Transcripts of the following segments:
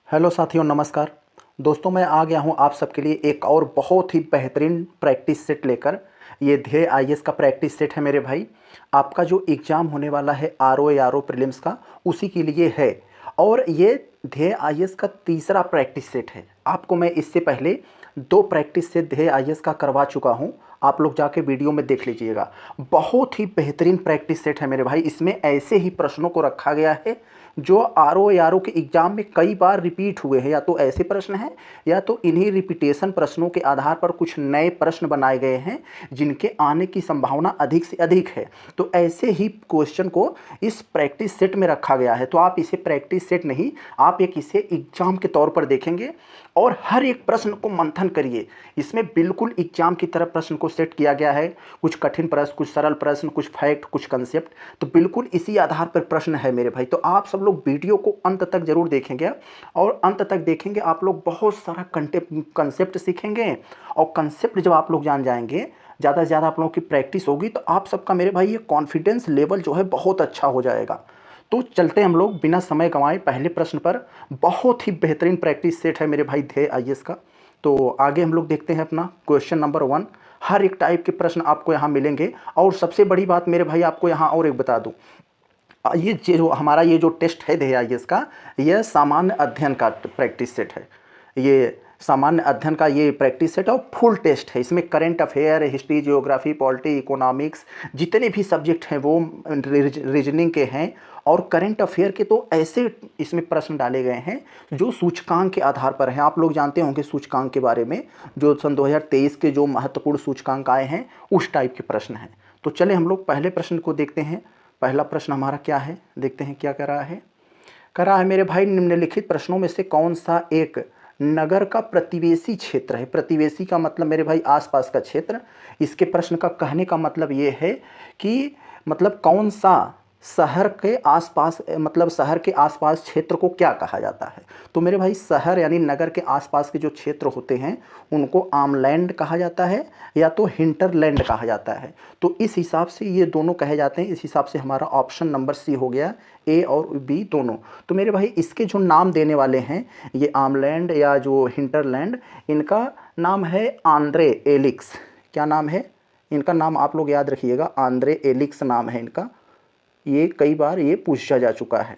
Hello साथियों, नमस्कार। दोस्तों, मैं आ गया हूं आप सबके लिए एक और बहुत ही बेहतरीन प्रैक्टिस सेट लेकर। ये ध्येय आईएएस का प्रैक्टिस सेट है मेरे भाई। आपका जो एग्ज़ाम होने वाला है आरओ प्रीलिम्स का, उसी के लिए है। और ये ध्येय आईएएस का तीसरा प्रैक्टिस सेट है। आपको मैं इससे पहले 2 प्रैक्टिस सेट ध्येय आईएएस का करवा चुका हूँ। आप लोग जाके वीडियो में देख लीजिएगा। बहुत ही बेहतरीन प्रैक्टिस सेट है मेरे भाई। इसमें ऐसे ही प्रश्नों को रखा गया है जो आरओ के एग्ज़ाम में कई बार रिपीट हुए हैं। या तो ऐसे प्रश्न हैं, या तो इन्हीं रिपीटेशन प्रश्नों के आधार पर कुछ नए प्रश्न बनाए गए हैं जिनके आने की संभावना अधिक से अधिक है। तो ऐसे ही क्वेश्चन को इस प्रैक्टिस सेट में रखा गया है। तो आप इसे प्रैक्टिस सेट नहीं, आप एक इसे एग्जाम के तौर पर देखेंगे और हर एक प्रश्न को मंथन करिए। इसमें बिल्कुल एग्जाम की तरह प्रश्न को सेट किया गया है। कुछ कठिन प्रश्न, कुछ सरल प्रश्न, कुछ फैक्ट, कुछ कंसेप्ट। तो बिल्कुल इसी आधार पर प्रश्न है मेरे भाई। तो आप सब लोग वीडियो को अंत तक जरूर देखेंगे, और अंत तक देखेंगे आप लोग बहुत सारा कंसेप्ट सीखेंगे। और कंसेप्ट जब आप लोग जान जाएंगे, ज़्यादा से ज़्यादा आप लोगों की प्रैक्टिस होगी, तो आप सबका मेरे भाई ये कॉन्फिडेंस लेवल जो है बहुत अच्छा हो जाएगा। तो चलते हम लोग बिना समय गंवाए पहले प्रश्न पर। बहुत ही बेहतरीन प्रैक्टिस सेट है मेरे भाई ध्येय आईएएस का। तो आगे हम लोग देखते हैं अपना क्वेश्चन नंबर 1। हर एक टाइप के प्रश्न आपको यहाँ मिलेंगे। और सबसे बड़ी बात मेरे भाई, आपको यहाँ और एक बता दूँ, ये जो हमारा ये जो टेस्ट है ध्येय आईएएस का, यह सामान्य अध्ययन का प्रैक्टिस सेट है। ये सामान्य अध्ययन का ये प्रैक्टिस सेट और फुल टेस्ट है। इसमें current affair, history, geography, polity, economics, जितने भी सब्जेक्ट हैं वो रीजनिंग के हैं। और करंट अफेयर के तो ऐसे इसमें प्रश्न डाले गए हैं जो सूचकांक के आधार पर हैं। आप लोग जानते होंगे सूचकांक के बारे में, जो सन 2023 के जो महत्वपूर्ण सूचकांक आए हैं उस टाइप के प्रश्न हैं। तो चले हम लोग पहले प्रश्न को देखते हैं। पहला प्रश्न हमारा क्या है, देखते हैं क्या कर रहा है। कर रहा है मेरे भाई, निम्नलिखित प्रश्नों में से कौन सा एक नगर का प्रतिवेशी क्षेत्र है। प्रतिवेशी का मतलब मेरे भाई आसपास का क्षेत्र। इसके प्रश्न का कहने का मतलब ये है कि मतलब कौन सा शहर के आसपास, मतलब शहर के आसपास क्षेत्र को क्या कहा जाता है। तो मेरे भाई शहर यानी नगर के आसपास के जो क्षेत्र होते हैं उनको आमलैंड कहा जाता है, या तो हिंटरलैंड कहा जाता है। तो इस हिसाब से ये दोनों कहे जाते हैं। इस हिसाब से हमारा ऑप्शन नंबर सी हो गया, ए और बी दोनों। तो मेरे भाई इसके जो नाम देने वाले हैं, ये आमलैंड या जो हिंटरलैंड, इनका नाम है आंद्रे एलिक्स। क्या नाम है इनका? नाम आप लोग याद रखिएगा, आंद्रे एलिक्स नाम है इनका। ये कई बार ये पूछा जा चुका है।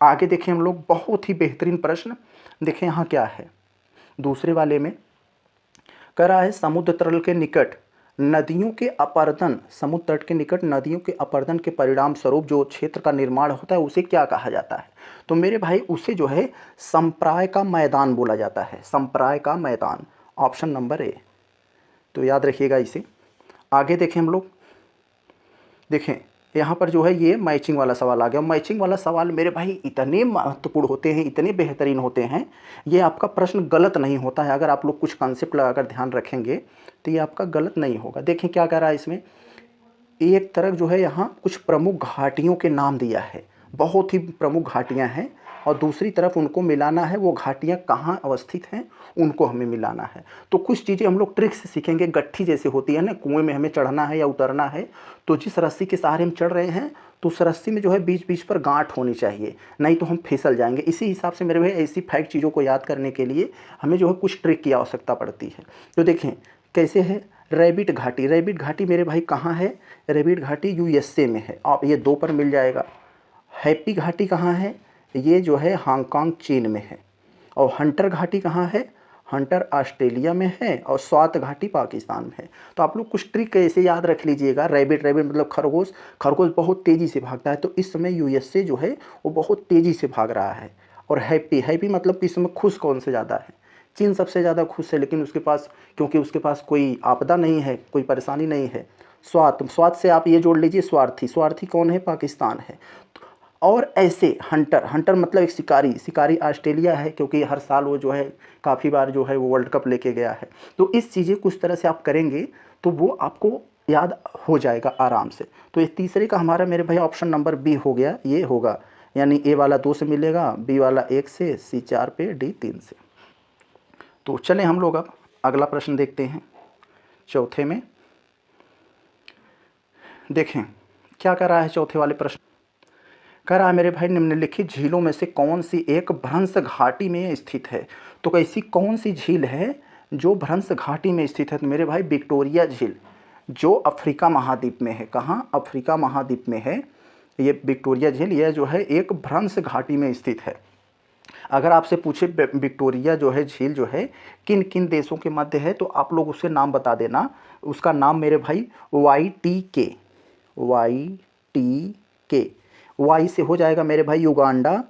आगे देखें हम लोग, बहुत ही बेहतरीन प्रश्न। देखें यहाँ क्या है दूसरे वाले में। कह रहा है समुद्र तल के निकट नदियों के अपरदन, समुद्र तट के निकट नदियों के अपरदन के परिणाम स्वरूप जो क्षेत्र का निर्माण होता है उसे क्या कहा जाता है। तो मेरे भाई उसे जो है संप्राय का मैदान बोला जाता है। संप्राय का मैदान, ऑप्शन नंबर ए। तो याद रखिएगा इसे। आगे देखें हम लोग। देखें यहाँ पर जो है ये मैचिंग वाला सवाल आ गया। मैचिंग वाला सवाल मेरे भाई इतने महत्वपूर्ण होते हैं, इतने बेहतरीन होते हैं, ये आपका प्रश्न गलत नहीं होता है। अगर आप लोग कुछ कॉन्सेप्ट लगाकर ध्यान रखेंगे तो ये आपका गलत नहीं होगा। देखें क्या कह रहा है इसमें। एक तरफ जो है यहाँ कुछ प्रमुख घाटियों के नाम दिया है, बहुत ही प्रमुख घाटियाँ हैं। और दूसरी तरफ उनको मिलाना है, वो घाटियाँ कहाँ अवस्थित हैं उनको हमें मिलाना है। तो कुछ चीज़ें हम लोग ट्रिक से सीखेंगे। गट्ठी जैसे होती है ना, कुएं में हमें चढ़ना है या उतरना है, तो जिस रस्सी के सहारे हम चढ़ रहे हैं तो उस रस्सी में जो है बीच बीच पर गांठ होनी चाहिए, नहीं तो हम फिसल जाएंगे। इसी हिसाब से मेरे भाई ऐसी फैक्ट चीज़ों को याद करने के लिए हमें जो है कुछ ट्रिक की आवश्यकता पड़ती है। तो देखें कैसे है। रैबिट घाटी, रैबिट घाटी मेरे भाई कहाँ है? रैबिट घाटी यूएसए में है, आप ये 2 पर मिल जाएगा। हैप्पी घाटी कहाँ है? ये जो है हांगकांग चीन में है। और हंटर घाटी कहाँ है? हंटर ऑस्ट्रेलिया में है। और स्वात घाटी पाकिस्तान में है। तो आप लोग कुछ ट्रिक ऐसे याद रख लीजिएगा। रैबिट, रैबिट मतलब खरगोश, खरगोश बहुत तेज़ी से भागता है, तो इस समय यूएसए जो है वो बहुत तेज़ी से भाग रहा है। और हैप्पी, हैप्पी मतलब कि इस समय खुश कौन से ज़्यादा है? चीन सबसे ज़्यादा खुश है, लेकिन उसके पास, क्योंकि उसके पास कोई आपदा नहीं है, कोई परेशानी नहीं है। स्वात, स्वात से आप ये जोड़ लीजिए स्वार्थी, स्वार्थी कौन है? पाकिस्तान है। और ऐसे हंटर, हंटर मतलब एक शिकारी, शिकारी ऑस्ट्रेलिया है, क्योंकि हर साल वो जो है काफ़ी बार जो है वो वर्ल्ड कप लेके गया है। तो इस चीज़ें कुछ तरह से आप करेंगे तो वो आपको याद हो जाएगा आराम से। तो ये तीसरे का हमारा मेरे भाई ऑप्शन नंबर बी हो गया, ये होगा। यानी ए वाला 2 से मिलेगा, बी वाला 1 से, सी 4 पे, डी 3 से। तो चलें हम लोग अब अगला प्रश्न देखते हैं। चौथे में देखें क्या कर रहा है चौथे वाले प्रश्न। कह रहा है मेरे भाई निम्नलिखित झीलों में से कौन सी एक भ्रंश घाटी में स्थित है। तो ऐसी कौन सी झील है जो भ्रंश घाटी में स्थित है। तो मेरे भाई विक्टोरिया झील जो अफ्रीका महाद्वीप में है। कहाँ? अफ्रीका महाद्वीप में है ये विक्टोरिया झील। यह जो है एक भ्रंश घाटी में स्थित है। अगर आपसे पूछे विक्टोरिया जो है झील जो है किन किन देशों के मध्य है, तो आप लोग उससे नाम बता देना। उसका नाम मेरे भाई YTK, YTK। वाई से हो जाएगा मेरे भाई युगांडा,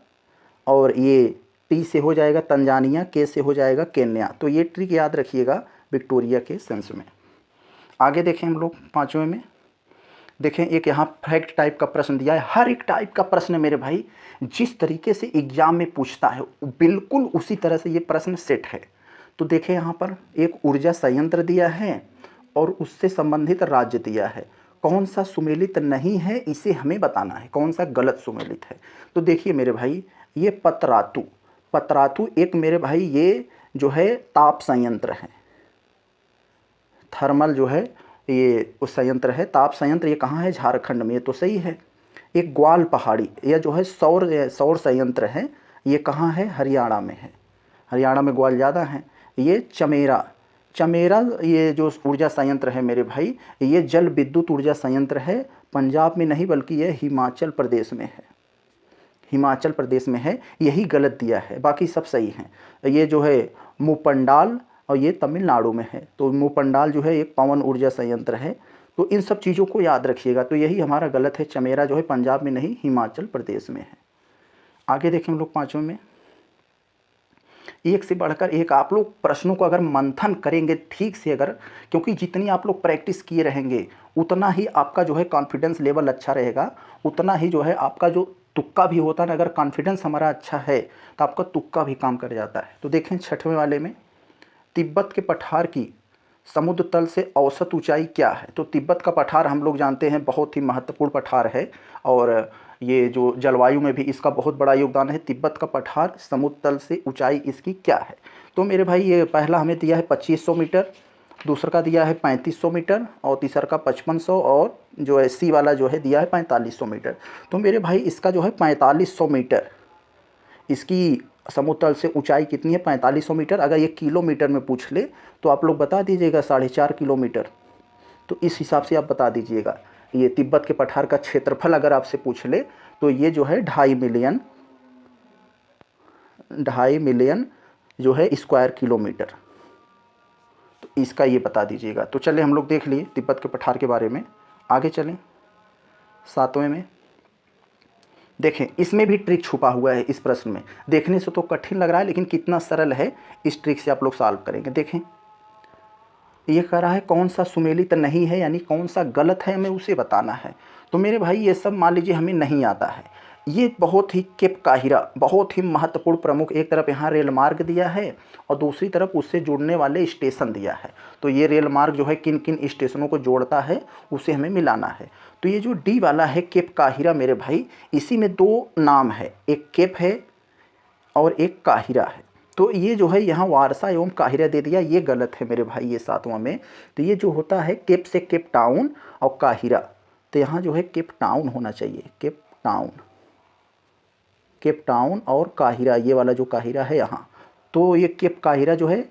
और ये टी से हो जाएगा तंजानिया, के से हो जाएगा केन्या। तो ये ट्रिक याद रखिएगा विक्टोरिया के सेंस में। आगे देखें हम लोग 5वें में। देखें एक यहाँ फैक्ट टाइप का प्रश्न दिया है। हर एक टाइप का प्रश्न मेरे भाई जिस तरीके से एग्जाम में पूछता है बिल्कुल उसी तरह से ये प्रश्न सेट है। तो देखें यहाँ पर एक ऊर्जा संयंत्र दिया है और उससे संबंधित राज्य दिया है। कौन सा सुमेलित नहीं है इसे हमें बताना है, कौन सा गलत सुमेलित है। तो देखिए मेरे भाई ये पतरातु, पतरातु एक मेरे भाई ये जो है ताप संयंत्र है, थर्मल जो है ये उस संयंत्र है, ताप संयंत्र। ये कहाँ है? झारखंड में। ये तो सही है। एक ग्वाल पहाड़ी यह जो है सौर संयंत्र है। ये कहाँ है? हरियाणा में है। हरियाणा में ग्वाल ज़्यादा है। ये चमेरा, चमेरा ये जो ऊर्जा संयंत्र है मेरे भाई ये जल विद्युत ऊर्जा संयंत्र है। पंजाब में नहीं बल्कि यह हिमाचल प्रदेश में है, हिमाचल प्रदेश में है। यही गलत दिया है, बाकी सब सही हैं। ये जो है मुपंडाल और ये तमिलनाडु में है। तो मुपंडाल जो है एक पवन ऊर्जा संयंत्र है। तो इन सब चीज़ों को याद रखिएगा। तो यही हमारा गलत है, चमेरा जो है पंजाब में नहीं हिमाचल प्रदेश में है। आगे देखें हम लोग 5वें में। एक से बढ़कर एक आप लोग प्रश्नों को अगर मंथन करेंगे ठीक से, अगर क्योंकि जितनी आप लोग प्रैक्टिस किए रहेंगे उतना ही आपका जो है कॉन्फिडेंस लेवल अच्छा रहेगा, उतना ही जो है आपका जो तुक्का भी होता है ना, अगर कॉन्फिडेंस हमारा अच्छा है तो आपका तुक्का भी काम कर जाता है। तो देखें 6वें वाले में, तिब्बत के पठार की समुद्र तल से औसत ऊंचाई क्या है। तो तिब्बत का पठार हम लोग जानते हैं बहुत ही महत्वपूर्ण पठार है और ये जो जलवायु में भी इसका बहुत बड़ा योगदान है। तिब्बत का पठार समुद्र तल से ऊंचाई इसकी क्या है। तो मेरे भाई ये पहला हमें दिया है 2500 मीटर, दूसरा का दिया है 3500 मीटर और तीसरा का 5500 और जो है सी वाला जो है दिया है 4500 मीटर। तो मेरे भाई इसका जो है 4500 मीटर इसकी समुद्र तल से ऊंचाई कितनी है? 4500 मीटर। अगर ये किलोमीटर में पूछ ले तो आप लोग बता दीजिएगा 4.5 किलोमीटर। तो इस हिसाब से आप बता दीजिएगा। ये तिब्बत के पठार का क्षेत्रफल अगर आपसे पूछ ले तो ये जो है 2.5 मिलियन जो है स्क्वायर किलोमीटर। तो इसका ये बता दीजिएगा। तो चलिए हम लोग देख लिए तिब्बत के पठार के बारे में। आगे चलें 7वें में। देखें इसमें भी ट्रिक छुपा हुआ है इस प्रश्न में। देखने से तो कठिन लग रहा है लेकिन कितना सरल है, इस ट्रिक से आप लोग सॉल्व करेंगे। देखें ये कह रहा है कौन सा सुमेलित नहीं है, यानी कौन सा गलत है हमें उसे बताना है। तो मेरे भाई ये सब मान लीजिए हमें नहीं आता है। ये बहुत ही केप काहिरा बहुत ही महत्वपूर्ण प्रमुख, एक तरफ यहाँ रेल मार्ग दिया है और दूसरी तरफ उससे जुड़ने वाले स्टेशन दिया है। तो ये रेल मार्ग जो है किन किन स्टेशनों को जोड़ता है उसे हमें मिलाना है। तो ये जो डी वाला है केप काहिरा मेरे भाई, इसी में 2 नाम है, एक केप है और एक काहिरा है। तो ये जो है यहाँ वारसा एवं काहिरा दे दिया, ये गलत है मेरे भाई ये 7वां में। तो ये जो होता है केप से केप टाउन और काहिरा, तो यहाँ जो है केप टाउन होना चाहिए, केप टाउन, केप टाउन और काहिरा, ये वाला जो काहिरा है यहाँ। तो ये केप काहिरा जो है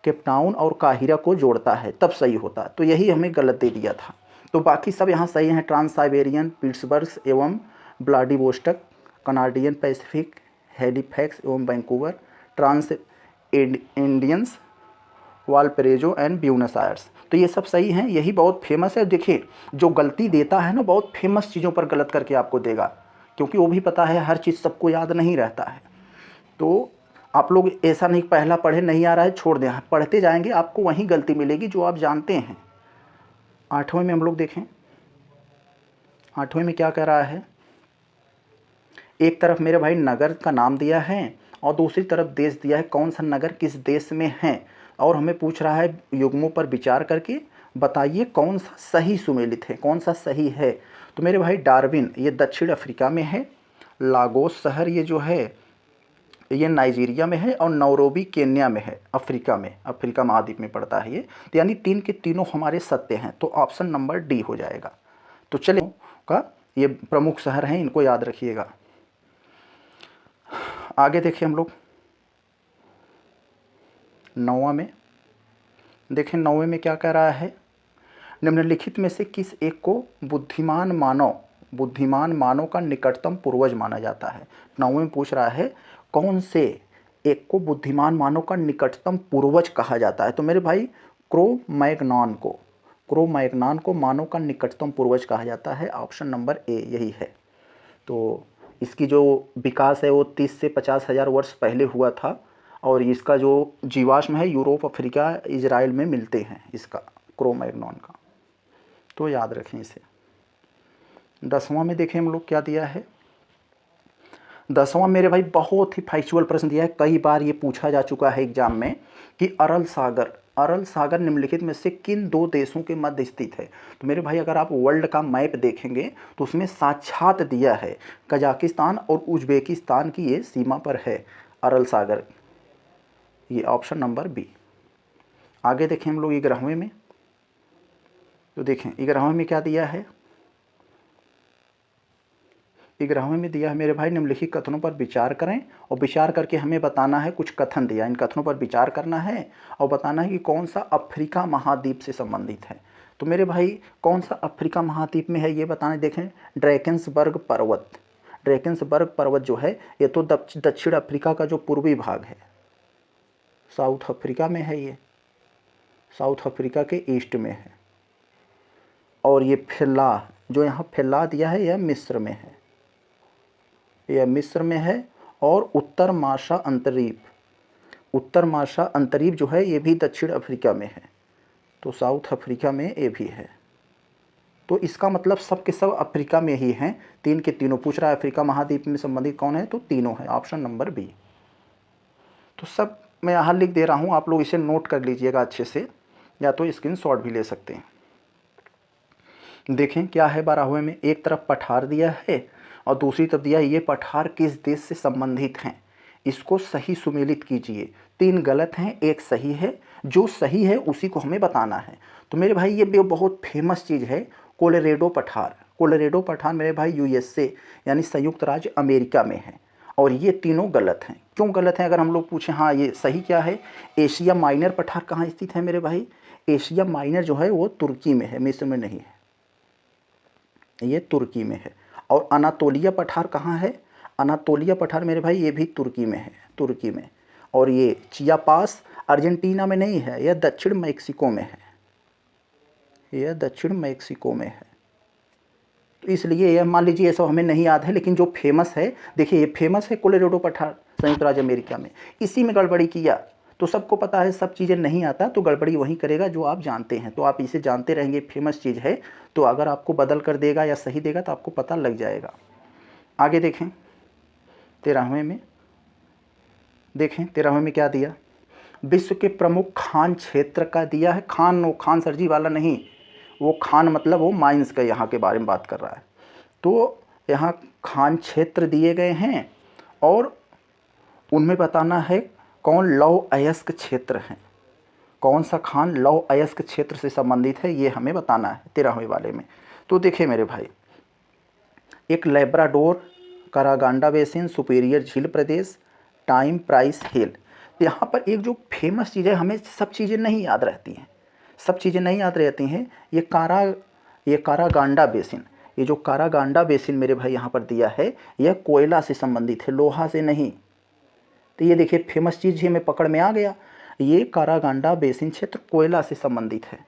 केप टाउन और काहिरा को जोड़ता है, तब सही होता। तो यही हमें गलत दे दिया था। तो बाकी सब यहाँ सही हैं। ट्रांस साइबेरियन, पिट्सबर्ग एवं व्लादिवोस्टॉक, कनाडियन पैसिफिक, हैलिफैक्स एवं Vancouver, Trans Indians, Valparaiso and Buenos Aires. तो ये सब सही हैं, यही बहुत फेमस है। देखिए जो गलती देता है ना बहुत फेमस चीज़ों पर गलत करके आपको देगा, क्योंकि वो भी पता है हर चीज़ सबको याद नहीं रहता है। तो आप लोग ऐसा नहीं पहला पढ़े नहीं आ रहा है छोड़ दें, पढ़ते जाएंगे आपको वहीं गलती मिलेगी जो आप जानते हैं। 8वें में हम लोग देखें, 8वें में क्या कह रहा है। एक तरफ मेरे भाई नगर का नाम दिया है और दूसरी तरफ देश दिया है, कौन सा नगर किस देश में है। और हमें पूछ रहा है युग्मों पर विचार करके बताइए कौन सा सही सुमेलित है, कौन सा सही है। तो मेरे भाई डार्विन ये दक्षिण अफ्रीका में है, लागोस शहर ये जो है ये नाइजीरिया में है और नैरोबी केन्या में है, अफ्रीका में, अफ्रीका महाद्वीप में पड़ता है ये। तो यानी 3 के तीनों हमारे सत्य हैं। तो ऑप्शन नंबर डी हो जाएगा। तो चलिए का ये प्रमुख शहर हैं, इनको याद रखिएगा। आगे देखिए हम लोग 9वां में, देखें 9वें में क्या कह रहा है, निम्नलिखित में से किस एक को बुद्धिमान मानव का निकटतम पूर्वज माना जाता है। 9वें में पूछ रहा है कौन से एक को बुद्धिमान मानव का निकटतम पूर्वज कहा जाता है। तो मेरे भाई क्रो मैग्नान को मानव का निकटतम पूर्वज कहा जाता है। ऑप्शन नंबर ए यही है। तो इसकी जो विकास है वो 30 से 50 हज़ार वर्ष पहले हुआ था और इसका जो जीवाश्म है यूरोप, अफ्रीका, इजराइल में मिलते हैं इसका, क्रो मैग्नान का, तो याद रखें इसे। 10वां में देखें हम लोग क्या दिया है। 10वां मेरे भाई बहुत ही फैक्चुअल प्रश्न दिया है, कई बार ये पूछा जा चुका है एग्जाम में कि अरल सागर निम्नलिखित में से किन दो देशों के मध्य स्थित है। तो मेरे भाई अगर आप वर्ल्ड का मैप देखेंगे तो उसमें साक्षात दिया है कजाकिस्तान और उज्बेकिस्तान की ये सीमा पर है अरल सागर, ये ऑप्शन नंबर बी। आगे देखें हम लोग 11वें में, तो देखें 11वें में क्या दिया है। 11वें में दिया है मेरे भाई निम्नलिखित कथनों पर विचार करें और विचार करके हमें बताना है, कुछ कथन दिया, इन कथनों पर विचार करना है और बताना है कि कौन सा अफ्रीका महाद्वीप से संबंधित है। तो मेरे भाई कौन सा अफ्रीका महाद्वीप में है ये बताना। देखें ड्रैकेंसबर्ग पर्वत जो है ये तो दक्षिण अफ्रीका का जो पूर्वी भाग है, साउथ अफ्रीका में है, ये साउथ अफ्रीका के ईस्ट में है। और ये फेला जो यहाँ फेला दिया है यह मिस्र में है, यह मिस्र में है। और उत्तर माशा अंतरीप जो है ये भी दक्षिण अफ्रीका में है, तो साउथ अफ्रीका में ये भी है। तो इसका मतलब सब के सब अफ्रीका में ही हैं, तीन के तीनों। पूछ रहा है अफ्रीका महाद्वीप में संबंधित कौन है, तो तीनों है, ऑप्शन नंबर बी। तो सब मैं यहाँ लिख दे रहा हूँ, आप लोग इसे नोट कर लीजिएगा अच्छे से, या तो स्क्रीनशॉट भी ले सकते हैं। देखें क्या है 12वें में, एक तरफ पठार दिया है और दूसरी तरफ दिया है ये पठार किस देश से संबंधित हैं, इसको सही सुमेलित कीजिए। 3 गलत हैं, 1 सही है, जो सही है उसी को हमें बताना है। तो मेरे भाई ये भी बहुत फेमस चीज़ है कोलोरेडो पठार मेरे भाई यूएसए यानी संयुक्त राज्य अमेरिका में है। और ये तीनों गलत हैं। क्यों गलत हैं अगर हम लोग पूछें, हाँ ये सही क्या है। एशिया माइनर पठार कहाँ स्थित है मेरे भाई, एशिया माइनर जो है वो तुर्की में है, मिस्र में नहीं है, ये तुर्की में है। और अनातोलिया पठार कहाँ है, अनातोलिया पठार मेरे भाई ये भी तुर्की में है, तुर्की में। और ये चियापास अर्जेंटीना में नहीं है, यह दक्षिण मैक्सिको में है, यह दक्षिण मैक्सिको में है। तो इसलिए यह मान लीजिए ये सब हमें नहीं याद है, लेकिन जो फेमस है, देखिए ये फेमस है कोलोरेडो पठार संयुक्त राज्य अमेरिका में। इसी में गड़बड़ी किया तो सबको पता है, सब चीज़ें नहीं आता तो गड़बड़ी वही करेगा जो आप जानते हैं। तो आप इसे जानते रहेंगे, फेमस चीज़ है, तो अगर आपको बदल कर देगा या सही देगा तो आपको पता लग जाएगा। आगे देखें 13वें में, देखें 13वें में क्या दिया, विश्व के प्रमुख खान क्षेत्र का दिया है। खान सरजी वाला नहीं, वो खान मतलब वो माइंस का यहाँ के बारे में बात कर रहा है। तो यहाँ खान क्षेत्र दिए गए हैं और उनमें बताना है कौन लौह अयस्क क्षेत्र हैं, कौन सा खान लौह अयस्क क्षेत्र से संबंधित है, ये हमें बताना है 13वें वाले में। तो देखिए मेरे भाई, एक लैब्राडोर, कारागांडा बेसिन, सुपीरियर झील प्रदेश, टाइम प्राइस हिल। यहाँ पर एक जो फेमस चीज़ है, हमें सब चीज़ें नहीं याद रहती हैं, सब चीज़ें नहीं याद रहती हैं। ये कारागांडा बेसिन, ये जो कारागांडा बेसिन मेरे भाई यहाँ पर दिया है, यह कोयला से संबंधित है, लोहा से नहीं। तो ये देखिए फेमस चीज़ ही हमें पकड़ में आ गया, ये कारागांडा बेसिन क्षेत्र कोयला से संबंधित है।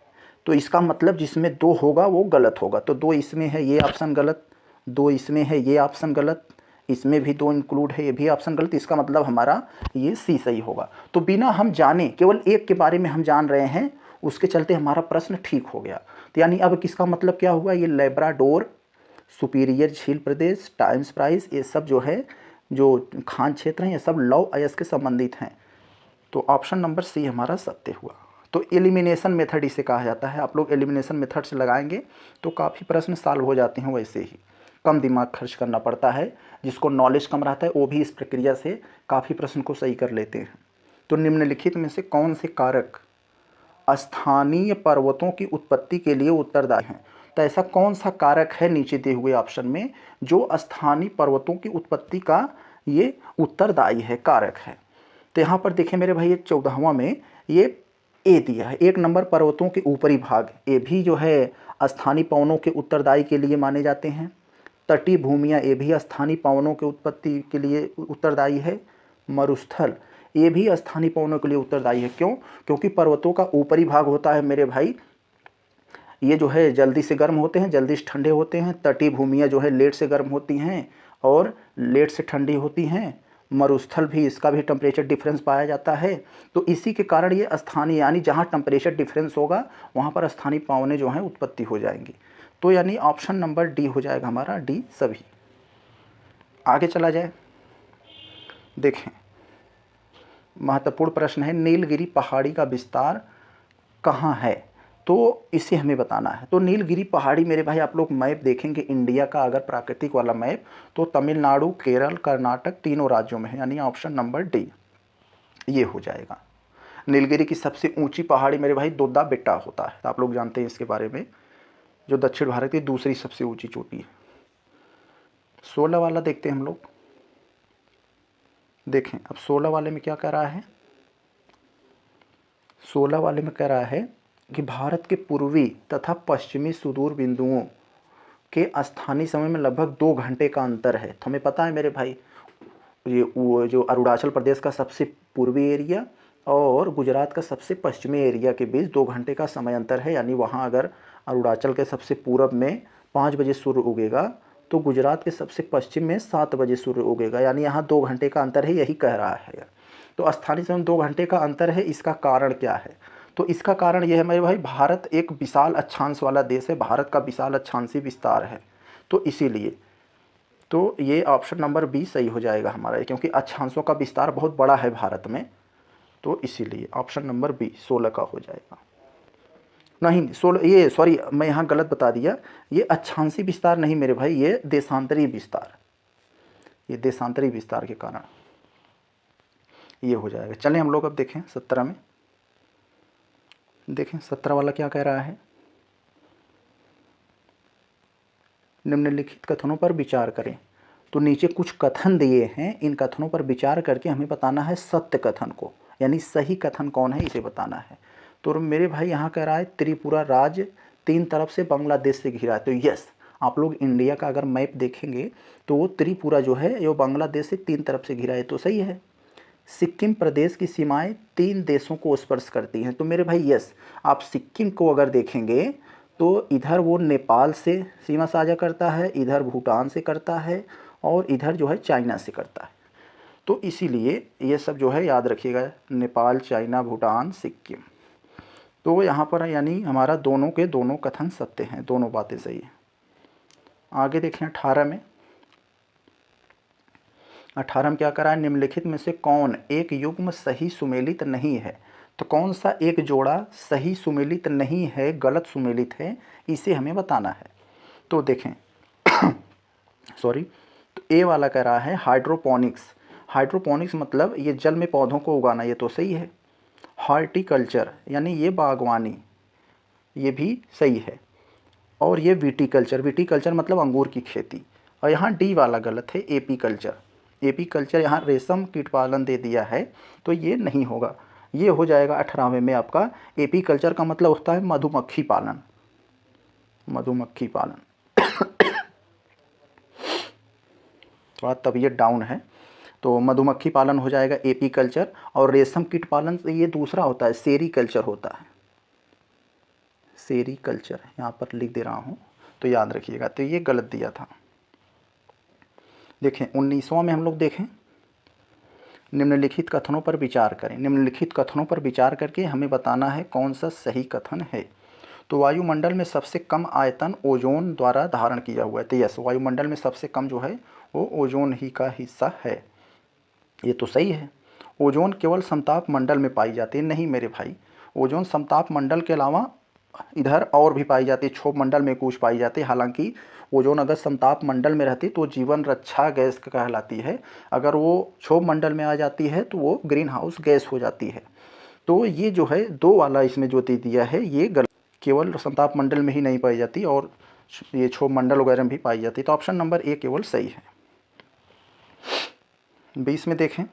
तो इसका मतलब जिसमें 2 होगा वो गलत होगा। तो 2 इसमें है, ये ऑप्शन गलत, 2 इसमें है, ये ऑप्शन गलत, इसमें भी 2 इंक्लूड है, ये भी ऑप्शन गलत। इसका मतलब हमारा ये सी सही होगा। तो बिना हम जाने, केवल एक के बारे में हम जान रहे हैं, उसके चलते हमारा प्रश्न ठीक हो गया। तो यानी अब किसका मतलब क्या हुआ, ये लैब्राडोर, सुपीरियर झील प्रदेश, टाइम्स प्राइस, ये सब जो है जो खान क्षेत्र हैं, ये सब लौह अयस्क के संबंधित हैं। तो ऑप्शन नंबर सी हमारा सत्य हुआ। तो एलिमिनेशन मेथड इसे कहा जाता है। आप लोग एलिमिनेशन मेथड से लगाएंगे तो काफ़ी प्रश्न सॉल्व हो जाते हैं। वैसे ही कम दिमाग खर्च करना पड़ता है, जिसको नॉलेज कम रहता है वो भी इस प्रक्रिया से काफ़ी प्रश्न को सही कर लेते हैं। तो निम्नलिखित में से कौन से कारक स्थानीय पर्वतों की उत्पत्ति के लिए उत्तरदायी हैं। तो ऐसा कौन सा कारक है नीचे दिए हुए ऑप्शन में जो स्थानीय पर्वतों की उत्पत्ति का ये उत्तरदायी है, कारक है। तो यहाँ पर देखें मेरे भाई, 14वां में ये ए दिया है। 1 नंबर पर्वतों के ऊपरी भाग, ये भी जो है स्थानीय पवनों के उत्तरदायी के लिए माने जाते हैं। तटीय भूमियाँ, ये भी स्थानीय पवनों के उत्पत्ति के लिए उत्तरदायी है। मरुस्थल, ये भी स्थानीय पवनों के लिए उत्तरदायी है। क्यों? क्योंकि पर्वतों का ऊपरी भाग होता है मेरे भाई, ये जो है जल्दी से गर्म होते हैं, जल्दी से ठंडे होते हैं। तटीय भूमियाँ जो है लेट से गर्म होती हैं और लेट से ठंडी होती हैं। मरुस्थल भी, इसका भी टेम्परेचर डिफरेंस पाया जाता है। तो इसी के कारण ये स्थानीय, यानी जहाँ टेम्परेचर डिफरेंस होगा वहाँ पर स्थानीय पवनें जो हैं उत्पत्ति हो जाएंगी। तो यानी ऑप्शन नंबर डी हो जाएगा हमारा, डी सभी। आगे चला जाए, देखें महत्वपूर्ण प्रश्न है, नीलगिरी पहाड़ी का विस्तार कहाँ है? तो इसे हमें बताना है। तो नीलगिरी पहाड़ी मेरे भाई, आप लोग मैप देखेंगे इंडिया का, अगर प्राकृतिक वाला मैप, तो तमिलनाडु, केरल, कर्नाटक, तीनों राज्यों में है, यानी ऑप्शन नंबर डी ये हो जाएगा। नीलगिरी की सबसे ऊंची पहाड़ी मेरे भाई दोद्दा बेट्टा होता है, तो आप लोग जानते हैं इसके बारे में, जो दक्षिण भारत की दूसरी सबसे ऊंची चोटी है। 16 वाला देखते हैं हम लोग। देखें अब 16 वाले में क्या कह रहा है। 16 वाले में कह रहा है कि भारत के पूर्वी तथा पश्चिमी सुदूर बिंदुओं के स्थानीय समय में लगभग 2 घंटे का अंतर है। तो हमें पता है मेरे भाई, ये वो जो अरुणाचल प्रदेश का सबसे पूर्वी एरिया और गुजरात का सबसे पश्चिमी एरिया के बीच 2 घंटे का समय अंतर है। यानी वहाँ अगर अरुणाचल के सबसे पूरब में 5 बजे सूर्य उगेगा, तो गुजरात के सबसे पश्चिम में 7 बजे सूर्य उगेगा, यानी यहाँ 2 घंटे का अंतर है, यही कह रहा है। तो स्थानीय समय 2 घंटे का अंतर है, इसका कारण क्या है? तो इसका कारण यह है मेरे भाई, भारत एक विशाल अक्षांश वाला देश है, भारत का विशाल अक्षांशीय विस्तार है, तो इसीलिए तो ये ऑप्शन नंबर बी सही हो जाएगा हमारा, क्योंकि अक्षांशों का विस्तार बहुत बड़ा है भारत में, तो इसीलिए ऑप्शन नंबर बी 16 का हो जाएगा। नहीं 16, ये सॉरी मैं यहाँ गलत बता दिया, ये अक्षांशीय विस्तार नहीं मेरे भाई, ये देशांतरी विस्तार, ये देशांतरी विस्तार के कारण ये हो जाएगा। चलें हम लोग अब देखें 17 में। देखें 17 वाला क्या कह रहा है, निम्नलिखित कथनों पर विचार करें। तो नीचे कुछ कथन दिए हैं, इन कथनों पर विचार करके हमें बताना है सत्य कथन को, यानी सही कथन कौन है इसे बताना है। तो मेरे भाई यहाँ कह रहा है त्रिपुरा राज्य 3 तरफ से बांग्लादेश से घिरा है। तो यस, आप लोग इंडिया का अगर मैप देखेंगे तो वो त्रिपुरा जो है ये बांग्लादेश से 3 तरफ से घिरा है, तो सही है। सिक्किम प्रदेश की सीमाएं 3 देशों को स्पर्श करती हैं। तो मेरे भाई यस, आप सिक्किम को अगर देखेंगे तो इधर वो नेपाल से सीमा साझा करता है, इधर भूटान से करता है और इधर जो है चाइना से करता है। तो इसीलिए ये सब जो है याद रखिएगा, नेपाल, चाइना, भूटान, सिक्किम। तो यहाँ पर यानी हमारा दोनों के दोनों कथन सत्य हैं, दोनों बातें सही हैं। आगे देखें 18 में। 18 में क्या करा है, निम्नलिखित में से कौन एक युग्म सही सुमेलित नहीं है? तो कौन सा एक जोड़ा सही सुमेलित नहीं है, गलत सुमेलित है, इसे हमें बताना है। तो देखें सॉरी, तो ए वाला कह रहा है हाइड्रोपोनिक्स। हाइड्रोपोनिक्स मतलब ये जल में पौधों को उगाना, ये तो सही है। हॉर्टिकल्चर यानी ये बागवानी, ये भी सही है। और ये विटीकल्चर, विटीकल्चर मतलब अंगूर की खेती। और यहाँ डी वाला गलत है, एपीकल्चर। एपीकल्चर यहाँ रेशम कीट पालन दे दिया है, तो ये नहीं होगा, ये हो जाएगा 18वें में आपका। एपीकल्चर का मतलब होता है मधुमक्खी पालन, मधुमक्खी पालन। थोड़ा तबीयत डाउन है, तो मधुमक्खी पालन हो जाएगा एपीकल्चर। और रेशम कीट पालन ये दूसरा होता है, सेरीकल्चर होता है, सेरीकल्चर यहाँ पर लिख दे रहा हूँ, तो याद रखिएगा। तो ये गलत दिया था। देखें 19वां में हम लोग देखें, निम्नलिखित कथनों पर विचार करें। निम्नलिखित कथनों पर विचार करके हमें बताना है कौन सा सही कथन है। तो वायुमंडल में सबसे कम आयतन ओजोन द्वारा धारण किया हुआ है। तो यस, वायुमंडल में सबसे कम जो है वो ओजोन ही का हिस्सा है, ये तो सही है। ओजोन केवल समताप मंडल में पाई जाती है, नहीं मेरे भाई, ओजोन समताप मंडल के अलावा इधर और भी पाई जाती है, क्षोभ मंडल में कुछ पाई जाती है। हालांकि ओजोन अगर समताप मंडल में रहती तो जीवन रक्षा गैस कहलाती है, अगर वो क्षोभ मंडल में आ जाती है तो वो ग्रीन हाउस गैस हो जाती है। तो ये जो है 2 वाला इसमें जो दे दिया है ये गलत, केवल समताप मंडल में ही नहीं पाई जाती और ये क्षोभ मंडल वगैरह में भी पाई जाती है। तो ऑप्शन नंबर ए केवल सही है। 20 में देखें,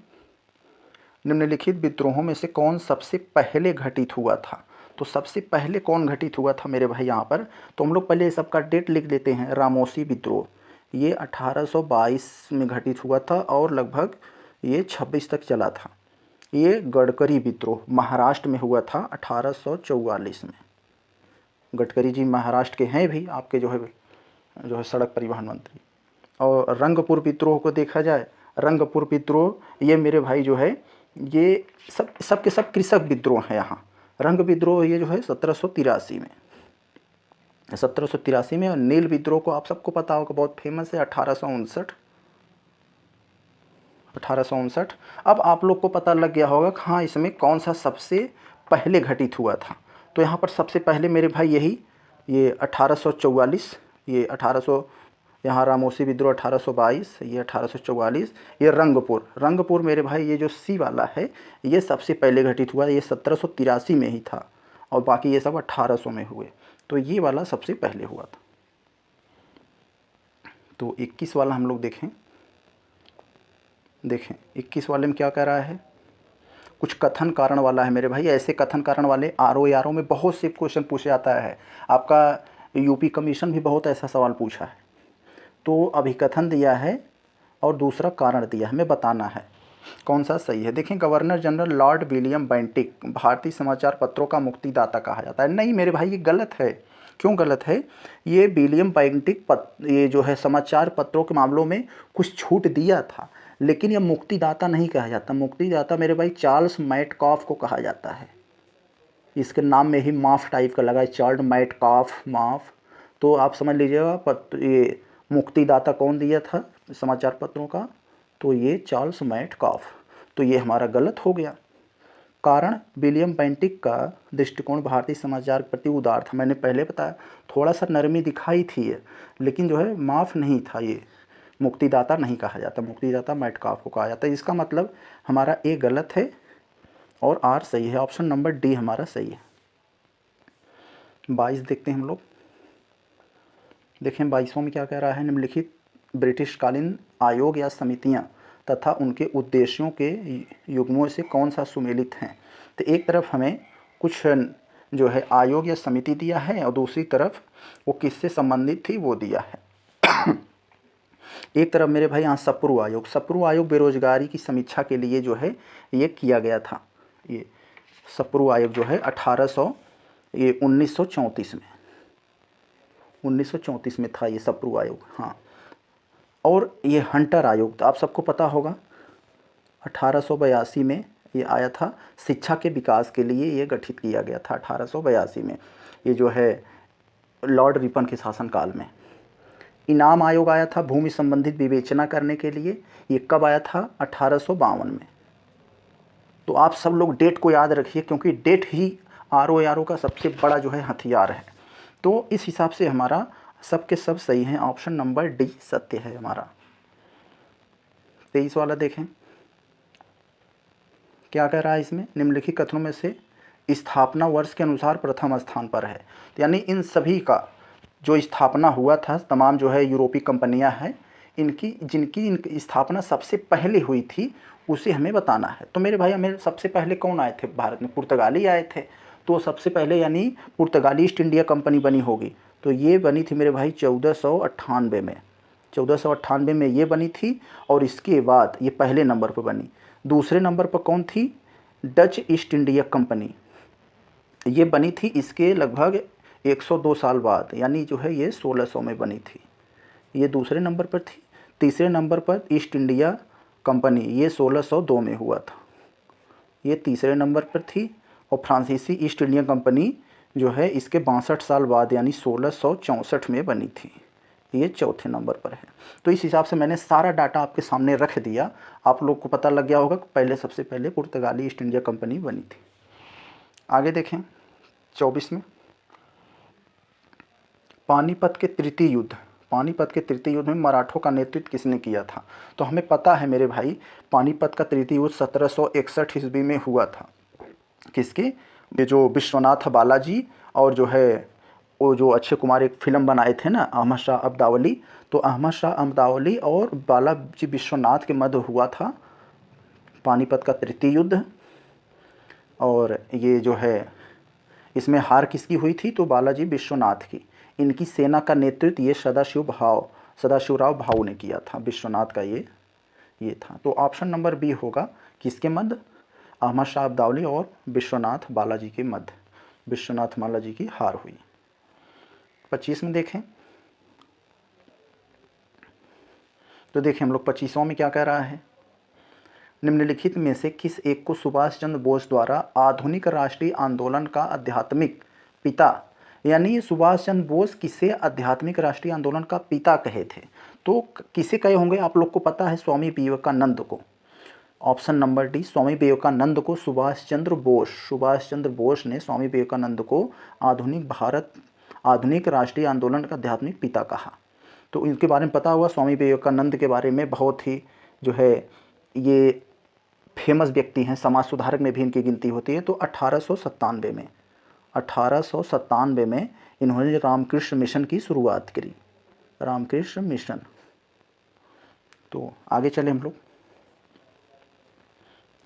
निम्नलिखित विद्रोहों में से कौन सबसे पहले घटित हुआ था। तो सबसे पहले कौन घटित हुआ था मेरे भाई यहाँ पर, तो हम लोग पहले सबका डेट लिख देते हैं। रामोसी विद्रोह ये 1822 में घटित हुआ था और लगभग ये 26 तक चला था। ये गडकरी विद्रोह महाराष्ट्र में हुआ था 1844 में। गडकरी जी महाराष्ट्र के हैं भी, आपके जो है सड़क परिवहन मंत्री। और रंगपुर विद्रोह को देखा जाए, रंगपुर विद्रोह ये मेरे भाई जो है ये सब के सब कृषक विद्रोह हैं यहाँ। रंग विद्रोह ये जो है 1783 में, 1783 में। और नील विद्रोह को आप सबको पता होगा, बहुत फेमस है, 1859। अब आप लोग को पता लग गया होगा कि हाँ इसमें कौन सा सबसे पहले घटित हुआ था। तो यहाँ पर सबसे पहले मेरे भाई यही ये 1844, ये 1800, यहाँ रामोसी विद्रोह 1822, ये 1844, ये रंगपुर मेरे भाई ये जो सी वाला है ये सबसे पहले घटित हुआ, ये 1783 में ही था और बाकी ये सब 1800 में हुए। तो ये वाला सबसे पहले हुआ था। तो 21 वाला हम लोग देखें 21 वाले में क्या कह रहा है, कुछ कथन कारण वाला है मेरे भाई। ऐसे कथन कारण वाले आर ओ में बहुत से क्वेश्चन पूछे जाता है। आपका यूपी कमीशन भी बहुत ऐसा सवाल पूछा है। तो अभिकथन दिया है और दूसरा कारण दिया है, हमें बताना है कौन सा सही है। देखें, governor general Lord William Bentinck भारतीय समाचार पत्रों का मुक्तिदाता कहा जाता है। नहीं मेरे भाई ये गलत है। क्यों गलत है, ये विलियम बेंटिक ये जो है समाचार पत्रों के मामलों में कुछ छूट दिया था, लेकिन यह मुक्तिदाता नहीं कहा जाता। मुक्तिदाता मेरे भाई चार्ल्स मैटकॉफ को कहा जाता है। इसके नाम में ही माफ टाइप का लगा है, चार्ल्स मैटकॉफ, माफ। तो आप समझ लीजिएगा ये मुक्तिदाता कौन दिया था समाचार पत्रों का, तो ये चार्ल्स मैटकॉफ। तो ये हमारा गलत हो गया। कारण, विलियम बेंटिक का दृष्टिकोण भारतीय समाचार के प्रति उदार था। मैंने पहले बताया, थोड़ा सा नरमी दिखाई थी ये, लेकिन जो है माफ़ नहीं था। ये मुक्तिदाता नहीं कहा जाता, मुक्तिदाता मैटकॉफ को कहा जाता है। इसका मतलब हमारा ए गलत है और आर सही है। ऑप्शन नंबर डी हमारा सही है। 22 देखते हैं हम लोग। देखें 22 में क्या कह रहा है, निम्नलिखित ब्रिटिशकालीन आयोग या समितियां तथा उनके उद्देश्यों के युग्मों से कौन सा सुमेलित हैं। तो एक तरफ हमें कुछ जो है आयोग या समिति दिया है और दूसरी तरफ वो किससे संबंधित थी वो दिया है। एक तरफ मेरे भाई यहाँ सप्रू आयोग बेरोजगारी की समीक्षा के लिए जो है ये किया गया था। ये सप्रू आयोग जो है 1934 में था ये सप्रू आयोग। हाँ, और ये हंटर आयोग तो आप सबको पता होगा 1882 में ये आया था। शिक्षा के विकास के लिए ये गठित किया गया था 1882 में, ये जो है लॉर्ड रिपन के शासनकाल में। इनाम आयोग आया था भूमि संबंधित विवेचना करने के लिए, ये कब आया था 1852 में। तो आप सब लोग डेट को याद रखिए, क्योंकि डेट ही आर ओ का सबसे बड़ा जो है हथियार है। तो इस हिसाब से हमारा सब के सब सही हैं। ऑप्शन नंबर डी सत्य है हमारा। 23 वाला देखें क्या कह रहा है इसमें, निम्नलिखित कथनों में से स्थापना वर्ष के अनुसार प्रथम स्थान पर है। तो यानी इन सभी का जो स्थापना हुआ था, तमाम जो है यूरोपीय कंपनियां हैं, जिनकी स्थापना सबसे पहले हुई थी उसे हमें बताना है। तो मेरे भाई हमें सबसे पहले कौन आए थे भारत में, पुर्तगाली आए थे। तो सबसे पहले यानी पुर्तगाली ईस्ट इंडिया कंपनी बनी होगी। तो ये बनी थी मेरे भाई 1498 में, 1498 में ये बनी थी। और इसके बाद ये पहले नंबर पर बनी। दूसरे नंबर पर कौन थी, डच ईस्ट इंडिया कंपनी, ये बनी थी इसके लगभग 102 साल बाद, यानी जो है ये 1600 में बनी थी, ये दूसरे नंबर पर थी। तीसरे नंबर पर ईस्ट इंडिया कंपनी, ये 1602 में हुआ था, ये तीसरे नंबर पर थी। और फ्रांसीसी ईस्ट इंडिया कंपनी जो है इसके 62 साल बाद यानी 1664 में बनी थी, ये चौथे नंबर पर है। तो इस हिसाब से मैंने सारा डाटा आपके सामने रख दिया, आप लोग को पता लग गया होगा कि सबसे पहले पुर्तगाली ईस्ट इंडिया कंपनी बनी थी। आगे देखें 24 में, पानीपत के तृतीय युद्ध में मराठों का नेतृत्व किसने किया था। तो हमें पता है मेरे भाई, पानीपत का तृतीय युद्ध 1761 ईस्वी में हुआ था। किसके, ये जो विश्वनाथ बालाजी और जो है वो जो अक्षय कुमार एक फिल्म बनाए थे ना, अहमद शाह अब्दावली। तो अहमद शाह अब्दावली और बालाजी विश्वनाथ के मध्य हुआ था पानीपत का तृतीय युद्ध। और ये जो है इसमें हार किसकी हुई थी, तो बालाजी विश्वनाथ की। इनकी सेना का नेतृत्व ये सदाशिवराव भाऊ ने किया था। विश्वनाथ का ये था। तो ऑप्शन नंबर बी होगा किसके मध्य, अहमद शाह अब्दाली और विश्वनाथ बालाजी के मध्य विश्वनाथ बालाजी की हार हुई। 25 में देखें तो देखें हम लोग 25वां में क्या कह रहा है, निम्नलिखित में से किस एक को सुभाष चंद्र बोस द्वारा आधुनिक राष्ट्रीय आंदोलन का आध्यात्मिक पिता, यानी सुभाष चंद्र बोस किसे आध्यात्मिक राष्ट्रीय आंदोलन का पिता कहे थे, तो किसे कहे होंगे आप लोग को पता है, स्वामी विवेकानंद को। Option number D, Swami Vivekananda को सुभाष चंद्र बोस ने स्वामी विवेकानंद को आधुनिक राष्ट्रीय आंदोलन का आध्यात्मिक पिता कहा। तो इनके बारे में पता हुआ, स्वामी विवेकानंद के बारे में बहुत ही जो है ये फेमस व्यक्ति हैं, समाज सुधारक में भी इनकी गिनती होती है। तो 1897 में इन्होंने रामकृष्ण मिशन की शुरुआत करी, रामकृष्ण मिशन। तो आगे चले हम लोग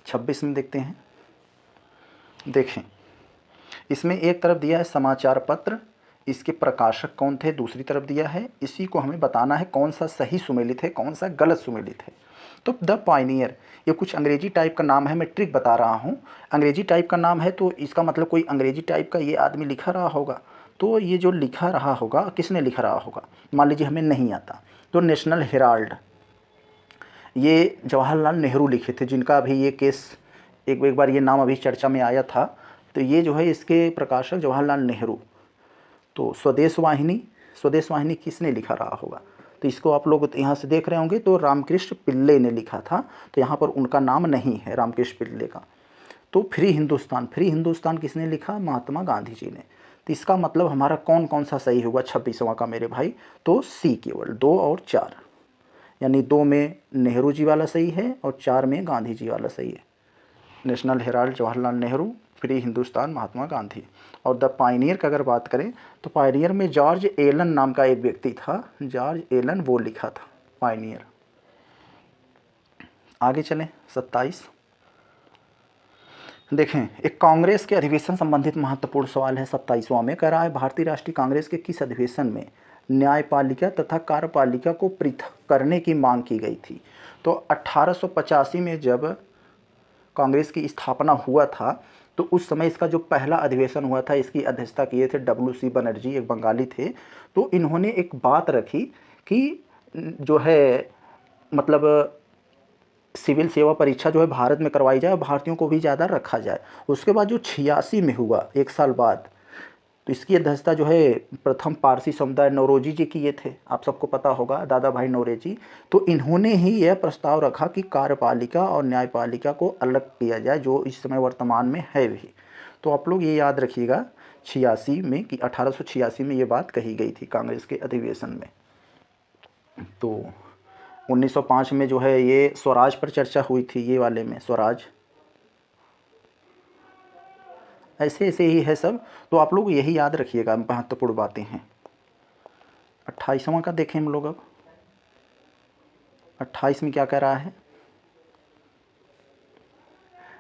26 में देखते हैं। देखें इसमें एक तरफ दिया है समाचार पत्र, इसके प्रकाशक कौन थे, दूसरी तरफ दिया है, इसी को हमें बताना है कौन सा सही सुमेलित है कौन सा गलत सुमेलित है। तो द पायनियर ये कुछ अंग्रेजी टाइप का नाम है, मैं ट्रिक बता रहा हूँ। अंग्रेजी टाइप का नाम है तो इसका मतलब कोई अंग्रेजी टाइप का ये आदमी लिखा रहा होगा। तो ये जो लिखा रहा होगा किसने लिखा रहा होगा, मान लीजिए हमें नहीं आता, तो नेशनल हेराल्ड ये जवाहरलाल नेहरू लिखे थे, जिनका अभी ये केस एक बार ये नाम अभी चर्चा में आया था। तो ये जो है इसके प्रकाशक जवाहरलाल नेहरू। तो स्वदेश वाहिनी किसने लिखा रहा होगा, तो इसको आप लोग यहाँ से देख रहे होंगे, तो रामकृष्ण पिल्ले ने लिखा था। तो यहाँ पर उनका नाम नहीं है रामकृष्ण पिल्ले का। तो फ्री हिंदुस्तान किसने लिखा, महात्मा गांधी जी ने। तो इसका मतलब हमारा कौन सा सही होगा 26वां का मेरे भाई, तो सी केवल 2 और 4, यानी 2 में नेहरू जी वाला सही है और 4 में गांधी जी वाला सही है। National Herald Jawaharlal Nehru, Free Hindustan Mahatma Gandhi. और द पायनियर का अगर बात करें तो पायनियर में जॉर्ज एलन नाम का एक व्यक्ति था, जॉर्ज एलन वो लिखा था पायनियर। आगे चलें 27। देखें एक कांग्रेस के अधिवेशन संबंधित महत्वपूर्ण सवाल है 27वां में, कह रहा है भारतीय राष्ट्रीय कांग्रेस के किस अधिवेशन में न्यायपालिका तथा कार्यपालिका को पृथक करने की मांग की गई थी। तो 1885 में जब कांग्रेस की स्थापना हुआ था तो उस समय इसका जो पहला अधिवेशन हुआ था, इसकी अध्यक्षता किए थे WC बनर्जी, एक बंगाली थे। तो इन्होंने एक बात रखी कि जो है मतलब सिविल सेवा परीक्षा जो है भारत में करवाई जाए, भारतीयों को भी ज़्यादा रखा जाए। उसके बाद जो 86 में हुआ, एक साल बाद, तो इसकी अध्यक्षता जो है प्रथम पारसी समुदाय नौरोजी जी किए थे, आप सबको पता होगा, दादा भाई नौरोजी। तो इन्होंने ही यह प्रस्ताव रखा कि कार्यपालिका और न्यायपालिका को अलग किया जाए, जो इस समय वर्तमान में है भी। तो आप लोग ये याद रखिएगा 86 में कि 1886 में ये बात कही गई थी कांग्रेस के अधिवेशन में। तो 1905 में जो है ये स्वराज पर चर्चा हुई थी, ये वाले में स्वराज, ऐसे ही है सब। तो आप लोग यही याद रखिएगा, महत्वपूर्ण बातें हैं। 28वां का देखें हम लोग अब। 28 में क्या कह रहा है,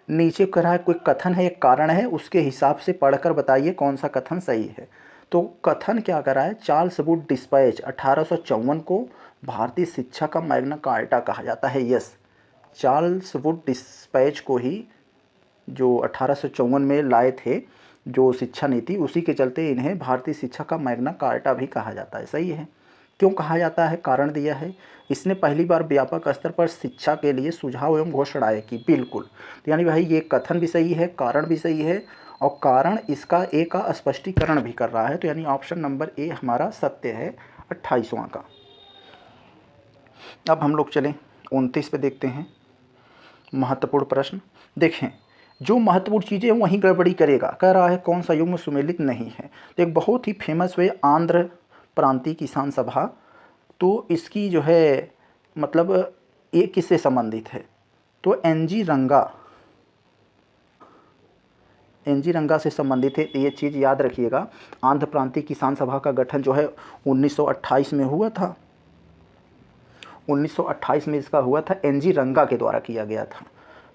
नीचे कह रहा है कोई कथन है एक कारण है, उसके हिसाब से पढ़कर बताइए कौन सा कथन सही है। तो कथन क्या कर रहा है, चार्ल्स वुड डिस्पैच 1854 को भारतीय शिक्षा का मैग्ना कार्टा कहा जाता है। यस, चार्ल्स वुड डिस्पैच को ही जो 1854 में लाए थे जो शिक्षा नीति, उसी के चलते इन्हें भारतीय शिक्षा का मैग्ना कार्टा भी कहा जाता है। सही है, क्यों कहा जाता है, कारण दिया है, इसने पहली बार व्यापक स्तर पर शिक्षा के लिए सुझाव एवं घोषणाएं की। बिल्कुल, तो यानी भाई ये कथन भी सही है, कारण भी सही है, और कारण इसका ए का स्पष्टीकरण भी कर रहा है। तो यानी ऑप्शन नंबर ए हमारा सत्य है 28वां का। अब हम लोग चलें 29 पे देखते हैं, महत्वपूर्ण प्रश्न। देखें जो महत्वपूर्ण चीज़ें वहीं गड़बड़ी करेगा, कह रहा है कौन सा युग्म सुमेलित नहीं है। तो एक बहुत ही फेमस हुए आंध्र प्रांतीय किसान सभा, तो इसकी जो है मतलब ये किससे संबंधित है, तो एनजी रंगा से संबंधित है। ये चीज़ याद रखिएगा, आंध्र प्रांतीय किसान सभा का गठन जो है 1928 में हुआ था। 1928 में इसका हुआ था, एनजी रंगा के द्वारा किया गया था।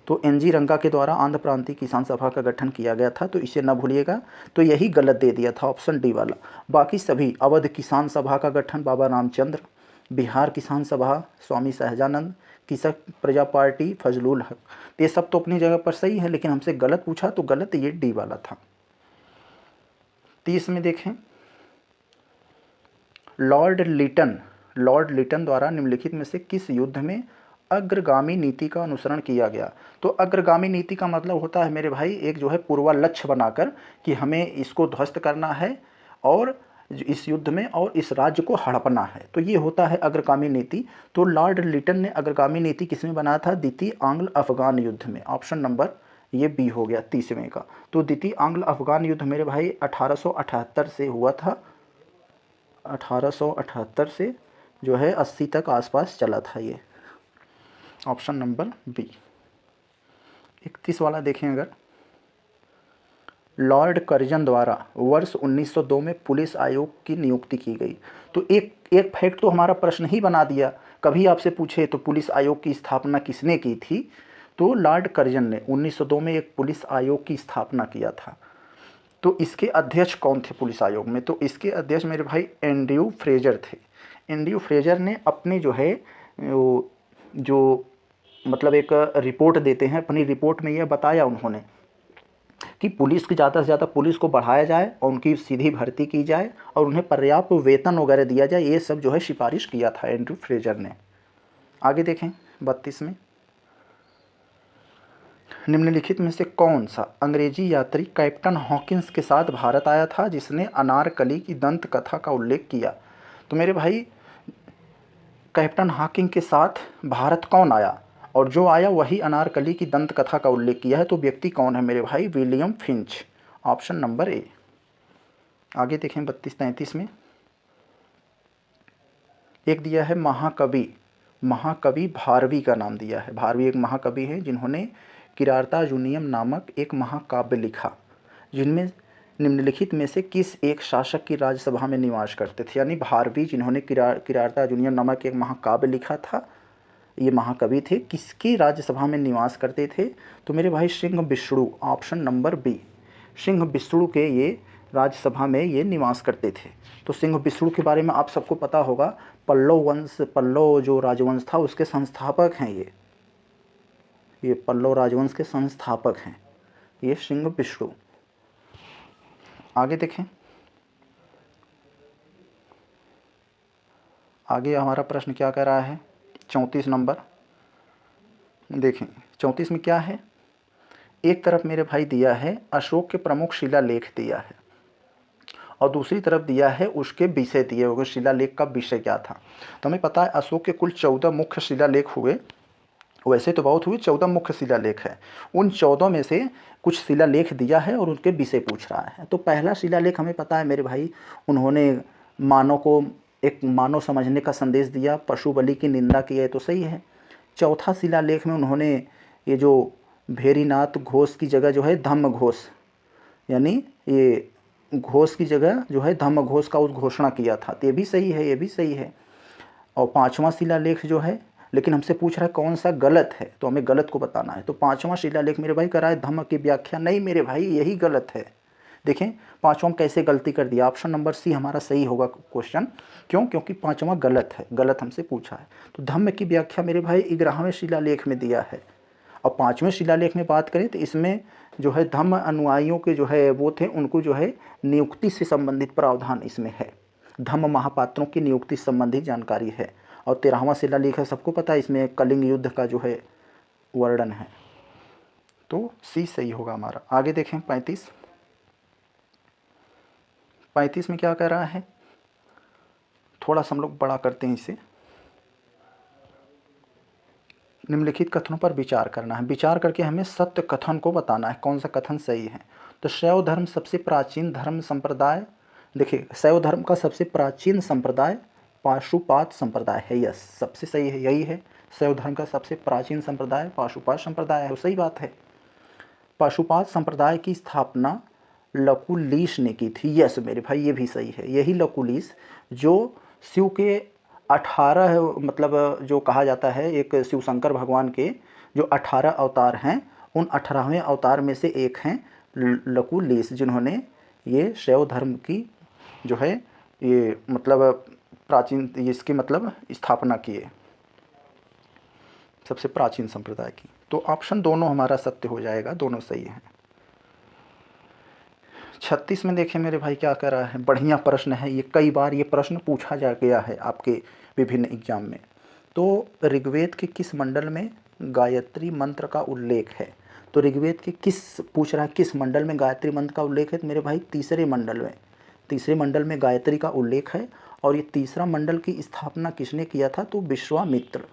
तो एनजी रंगा के द्वारा आंध्र प्रांतीय किसान सभा का गठन किया गया था, तो इसे न भूलिएगा। तो यही गलत दे दिया था ऑप्शन डी वाला। बाकी सभी, अवध किसान सभा का गठन बाबा रामचंद्र, बिहार किसान सभा स्वामी सहजानंद, कृषक प्रजा पार्टी फजलुल हक, ये सब तो अपनी जगह पर सही है, लेकिन हमसे गलत पूछा तो गलत ये डी वाला था। 30 में देखें, लॉर्ड लिटन द्वारा निम्नलिखित में से किस युद्ध में अग्रगामी नीति का अनुसरण किया गया। तो अग्रगामी नीति का मतलब होता है मेरे भाई एक जो है पूर्वा लक्ष्य बनाकर कि हमें इसको ध्वस्त करना है और इस युद्ध में और इस राज्य को हड़पना है, तो ये होता है अग्रगामी नीति। तो लॉर्ड लिटन ने अग्रगामी नीति किसमें बनाया था? द्वितीय आंग्ल अफगान युद्ध में। ऑप्शन नंबर ये बी हो गया 30वें का। तो द्वितीय आंग्ल अफगान युद्ध मेरे भाई 1878 से हुआ था, 1878 से जो है 80 तक आसपास चला था ये। Option number B. 31 वाला देखें, अगर लॉर्ड कर्जन द्वारा वर्ष 1902 में पुलिस आयोग की नियुक्ति की गई, तो एक फैक्ट तो हमारा प्रश्न ही बना दिया। कभी आपसे पूछे तो पुलिस आयोग की स्थापना किसने की थी, तो लॉर्ड कर्जन ने 1902 में एक पुलिस आयोग की स्थापना किया था। तो इसके अध्यक्ष कौन थे पुलिस आयोग में? तो इसके अध्यक्ष मेरे भाई एंड्रयू फ्रेजर थे। एंड्रयू फ्रेजर ने अपनी जो है जो मतलब एक रिपोर्ट देते हैं, अपनी रिपोर्ट में यह बताया उन्होंने कि पुलिस की ज़्यादा से ज़्यादा पुलिस को बढ़ाया जाए और उनकी सीधी भर्ती की जाए और उन्हें पर्याप्त वेतन वगैरह दिया जाए, ये सब जो है सिफारिश किया था एंड्रयू फ्रेजर ने। आगे देखें 32 में, निम्नलिखित में से कौन सा अंग्रेजी यात्री कैप्टन हॉकिंस के साथ भारत आया था जिसने अनारकली की दंत कथा का उल्लेख किया? तो मेरे भाई कैप्टन हॉकिंस के साथ भारत कौन आया, और जो आया वही अनारकली की दंत कथा का उल्लेख किया है। तो व्यक्ति कौन है मेरे भाई? William Finch. Option number A. आगे देखें 32-33 में, एक दिया है महाकवि भारवी का नाम दिया है। भारवी एक महाकवि है जिन्होंने किरातार्जुनीयम नामक एक महाकाव्य लिखा, जिनमें निम्नलिखित में से किस एक शासक की राज्यसभा में निवास करते थे। यानी भारवी जिन्होंने किरातार्जुनीयम नामक एक महाकाव्य लिखा था, ये महाकवि थे, किसकी राज्यसभा में निवास करते थे? तो मेरे भाई Singh Vishnu. Option number B. Singh Vishnu के ये राज्यसभा में ये निवास करते थे। तो सिंह विष्णु के बारे में आप सबको पता होगा, पल्लव जो राजवंश था उसके संस्थापक हैं ये पल्लव राजवंश के संस्थापक हैं ये सिंह विष्णु। आगे देखें, आगे हमारा प्रश्न क्या कह रहा है? 34 नंबर देखें। 34 में क्या है? एक तरफ मेरे भाई दिया है अशोक के प्रमुख शिलालेख दिया है और दूसरी तरफ दिया है उसके विषय दिए हुए, शिलालेख का विषय क्या था। तो हमें पता है अशोक के कुल 14 मुख्य शिलालेख हुए, वैसे तो बहुत हुए, 14 मुख्य शिलालेख है। उन 14 में से कुछ शिलालेख दिया है और उनके विषय पूछ रहा है। तो पहला शिलालेख हमें पता है मेरे भाई, उन्होंने मानव को एक मानव समझने का संदेश दिया, पशु बलि की निंदा की है, तो सही है। चौथा शिलालेख में उन्होंने ये जो भेरीनाथ घोष की जगह जो है धम्म घोष, यानी ये घोष की जगह जो है धम्म घोष का उद्घोषणा किया था, तो ये भी सही है, ये भी सही है। और पाँचवा शिलालेख जो है, लेकिन हमसे पूछ रहा है कौन सा गलत है, तो हमें गलत को बताना है। तो पाँचवा शिलालेख मेरे भाई करा है धम्म की व्याख्या, नहीं मेरे भाई यही गलत है। देखें पाँचवा में कैसे गलती कर दिया, ऑप्शन नंबर सी हमारा सही होगा क्वेश्चन। क्यों? क्योंकि पाँचवा गलत है, गलत हमसे पूछा है। तो धम्म की व्याख्या मेरे भाई 11वें शिलालेख में दिया है। और 5वें शिलालेख में बात करें तो इसमें जो है धम्म अनुयायियों के जो है वो थे, उनको जो है नियुक्ति से संबंधित प्रावधान इसमें है, धम्म महापात्रों की नियुक्ति संबंधी जानकारी है। और 13वां शिलालेख है, सबको पता है, इसमें कलिंग युद्ध का जो है वर्णन है। तो सी सही होगा हमारा। आगे देखें 35 में क्या कह रहा है, थोड़ा सा हम लोग बड़ा करते हैं इसे। निम्नलिखित कथनों पर विचार करना है, विचार करके हमें सत्य कथन को बताना है, कौन सा कथन सही है। तो शैव धर्म सबसे प्राचीन धर्म संप्रदाय, देखिए शैव धर्म का सबसे प्राचीन संप्रदाय पाशुपात संप्रदाय है, यस सबसे सही है, यही है। शैव धर्म का सबसे प्राचीन संप्रदाय पाशुपात संप्रदाय है, सही बात है। पाशुपात संप्रदाय की स्थापना लकुलीश ने की थी, यस मेरे भाई ये भी सही है। यही लकुलीश जो शिव के 18 मतलब जो कहा जाता है, एक शिव शंकर भगवान के जो 18 अवतार हैं उन 18वें अवतार में से एक हैं लकुलिस, जिन्होंने ये शैव धर्म की जो है ये मतलब प्राचीन इसकी मतलब स्थापना किए, सबसे प्राचीन संप्रदाय की। तो ऑप्शन दोनों हमारा सत्य हो जाएगा, दोनों सही हैं। 36 में देखें मेरे भाई क्या कर रहा है, बढ़िया प्रश्न है ये, कई बार ये प्रश्न पूछा जा गया है आपके विभिन्न एग्जाम में। तो ऋग्वेद के किस मंडल में गायत्री मंत्र का उल्लेख है? तो ऋग्वेद के किस पूछ रहा है किस मंडल में गायत्री मंत्र का उल्लेख है? तो मेरे भाई तीसरे मंडल में, तीसरे मंडल में गायत्री का उल्लेख है। और ये तीसरा मंडल की स्थापना किसने किया था? तो विश्वामित्र,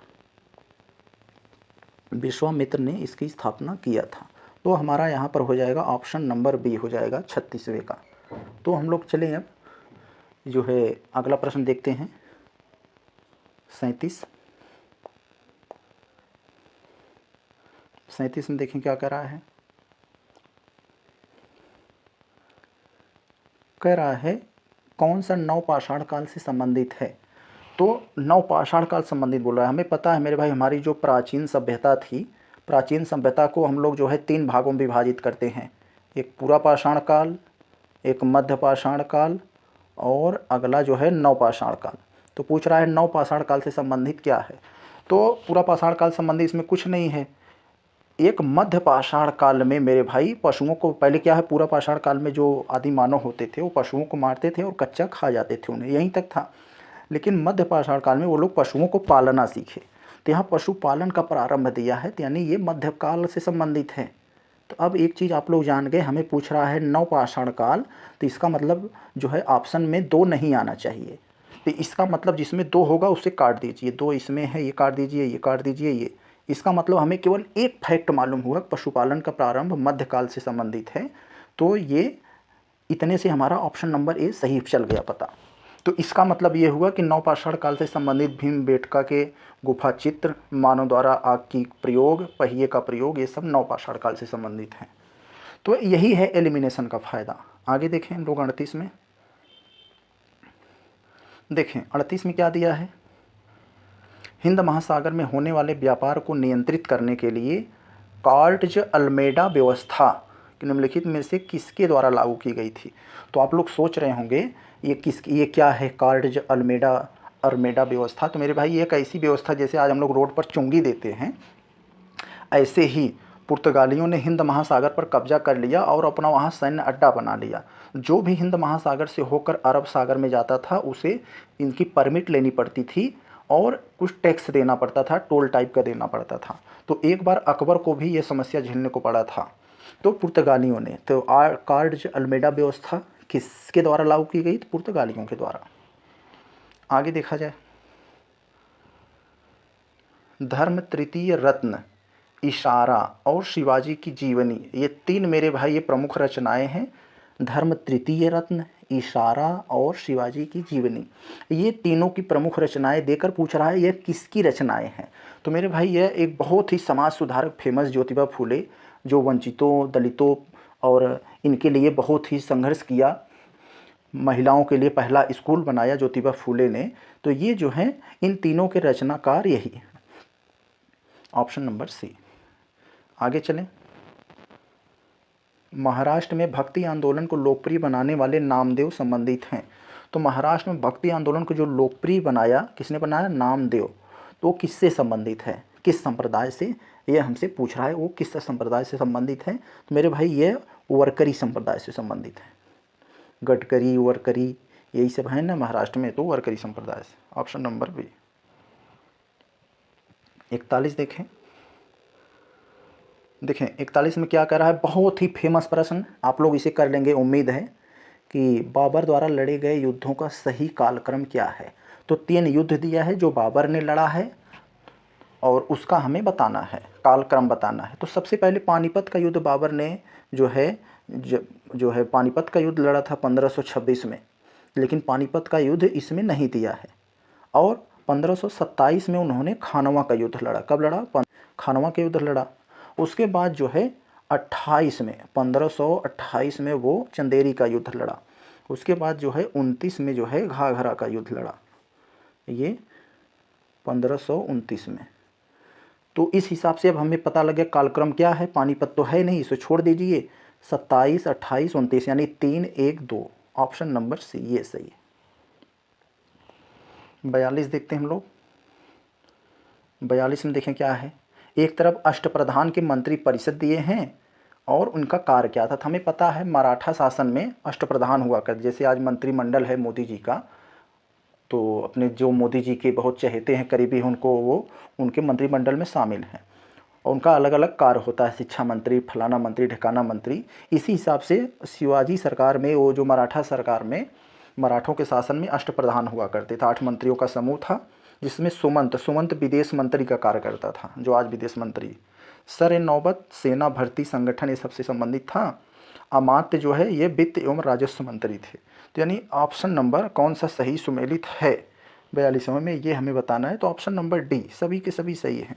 विश्वामित्र ने इसकी स्थापना किया था। तो हमारा यहाँ पर हो जाएगा ऑप्शन नंबर बी हो जाएगा 36वें का। तो हम लोग चलें अब जो है अगला प्रश्न देखते हैं 37 में देखें क्या कर रहा है, कह रहा है कौन सा नवपाषाण काल से संबंधित है? तो नवपाषाण काल संबंधित बोल रहा है। हमें पता है मेरे भाई हमारी जो प्राचीन सभ्यता थी, प्राचीन सभ्यता को हम लोग जो है 3 भागों में विभाजित करते हैं, एक पूरा पाषाण काल, एक मध्य पाषाण काल और अगला जो है नवपाषाण काल। तो पूछ रहा है नवपाषाण काल से संबंधित क्या है? तो पूरा पाषाण काल संबंधी इसमें कुछ नहीं है। एक मध्य पाषाण काल में मेरे भाई पशुओं को, पहले क्या है पूरा पाषाण काल में जो आदि मानव होते थे वो पशुओं को मारते थे और कच्चा खा जाते थे, उन्हें यहीं तक था। लेकिन मध्य पाषाण काल में वो लोग पशुओं को पालना सीखे, तो यहाँ पशुपालन का प्रारंभ दिया है, तो यानी ये मध्यकाल से संबंधित है। तो अब एक चीज़ आप लोग जान गए, हमें पूछ रहा है नवपाषाण काल, तो इसका मतलब जो है ऑप्शन में 2 नहीं आना चाहिए। तो इसका मतलब जिसमें 2 होगा उससे काट दीजिए, 2 इसमें है ये काट दीजिए, ये काट दीजिए, ये। इसका मतलब हमें केवल एक फैक्ट मालूम हुआ, पशुपालन का प्रारंभ मध्यकाल से संबंधित है। तो ये इतने से हमारा ऑप्शन नंबर ए सही चल गया पता। तो इसका मतलब ये हुआ कि नवपाषाण काल से संबंधित भीमबेटका के गुफा चित्र, मानव द्वारा आग की प्रयोग, पहिए का प्रयोग, ये सब नवपाषाण काल से संबंधित हैं। तो यही है एलिमिनेशन का फ़ायदा। आगे देखें हम लोग 38 में, देखें 38 में क्या दिया है, हिंद महासागर में होने वाले व्यापार को नियंत्रित करने के लिए कार्टज अल्मेडा व्यवस्था निम्नलिखित में से किसके द्वारा लागू की गई थी? तो आप लोग सोच रहे होंगे ये क्या है कार्टज अल्मेडा व्यवस्था? तो मेरे भाई ये एक ऐसी व्यवस्था जैसे आज हम लोग रोड पर चुंगी देते हैं, ऐसे ही पुर्तगालियों ने हिंद महासागर पर कब्जा कर लिया और अपना वहाँ सैन्य अड्डा बना लिया। जो भी हिंद महासागर से होकर अरब सागर में जाता था उसे इनकी परमिट लेनी पड़ती थी और कुछ टैक्स देना पड़ता था, टोल टाइप का देना पड़ता था। तो एक बार अकबर को भी ये समस्या झेलने को पड़ा था। तो पुर्तगालियों ने, तो कार्टज अल्मेडा व्यवस्था किसके द्वारा लागू की गई? तो पुर्तगालियों के द्वारा। आगे देखा जाए, धर्म तृतीय रत्न, इशारा और शिवाजी की जीवनी, ये 3 मेरे भाई ये प्रमुख रचनाएं हैं। धर्म तृतीय रत्न, इशारा और शिवाजी की जीवनी, ये तीनों की प्रमुख रचनाएं देकर पूछ रहा है यह किसकी रचनाएं हैं? तो मेरे भाई यह एक बहुत ही समाज सुधारक फेमस ज्योतिबा फूले, जो वंचितों, दलितों और इनके लिए बहुत ही संघर्ष किया, महिलाओं के लिए पहला स्कूल बनाया ज्योतिबा फूले ने। तो ये जो हैं इन तीनों के रचनाकार यही है, ऑप्शन नंबर सी। आगे चलें, महाराष्ट्र में भक्ति आंदोलन को लोकप्रिय बनाने वाले नामदेव संबंधित हैं। तो महाराष्ट्र में भक्ति आंदोलन को जो लोकप्रिय बनाया, किसने बनाया? नामदेव। तो किससे संबंधित है, किस संप्रदाय से, ये हमसे पूछ रहा है वो किस संप्रदाय से संबंधित है? तो मेरे भाई ये वरकरी संप्रदाय से संबंधित है। गडकरी, वरकरी, यही सब है ना महाराष्ट्र में, तो वरकरी संप्रदाय से, ऑप्शन नंबर बी। 41 देखें, 41 में क्या कर रहा है, बहुत ही फेमस प्रश्न, आप लोग इसे कर लेंगे उम्मीद है, कि बाबर द्वारा लड़े गए युद्धों का सही कालक्रम क्या है? तो 3 युद्ध दिया है जो बाबर ने लड़ा है और उसका हमें बताना है, कालक्रम बताना है। तो सबसे पहले पानीपत का युद्ध बाबर ने जो है पानीपत का युद्ध लड़ा था 1526 में, लेकिन पानीपत का युद्ध इसमें नहीं दिया है। और 1527 में उन्होंने खानवा का युद्ध लड़ा। कब लड़ा? खानवा का युद्ध लड़ा। उसके बाद जो है 1528 में वो चंदेरी का युद्ध लड़ा। उसके बाद जो है 29 में जो है घाघरा का युद्ध लड़ा, ये 1529 में। तो इस हिसाब से अब हमें पता लग गया कालक्रम क्या है। पानीपत तो है नहीं, इसे छोड़ दीजिए। 27, 28, 29 यानी 3, 1, 2 ऑप्शन नंबर सी ये सही है। 42 देखते हैं हम लोग। 42 में देखें क्या है। एक तरफ अष्टप्रधान के मंत्री परिषद दिए हैं और उनका कार्य क्या था। तो हमें पता है मराठा शासन में अष्टप्रधान हुआ कर, जैसे आज मंत्रिमंडल है मोदी जी का, तो अपने जो मोदी जी के बहुत चहेते हैं, करीबी उनको, वो उनके मंत्रिमंडल में शामिल हैं और उनका अलग अलग कार्य होता है, शिक्षा मंत्री, फलाना मंत्री, ढिकाना मंत्री। इसी हिसाब से शिवाजी सरकार में, वो जो मराठा सरकार में, मराठों के शासन में अष्टप्रधान हुआ करते थे। 8 मंत्रियों का समूह था, जिसमें सुमंत विदेश मंत्री का कार्य करता था, जो आज विदेश मंत्री। सर नौबत सेना भर्ती संगठन ये सबसे संबंधित था। अमात्य जो है ये वित्त एवं राजस्व मंत्री थे। तो यानी ऑप्शन नंबर कौन सा सही सुमेलित है 42वें में, ये हमें बताना है। तो ऑप्शन नंबर डी सभी के सभी सही हैं।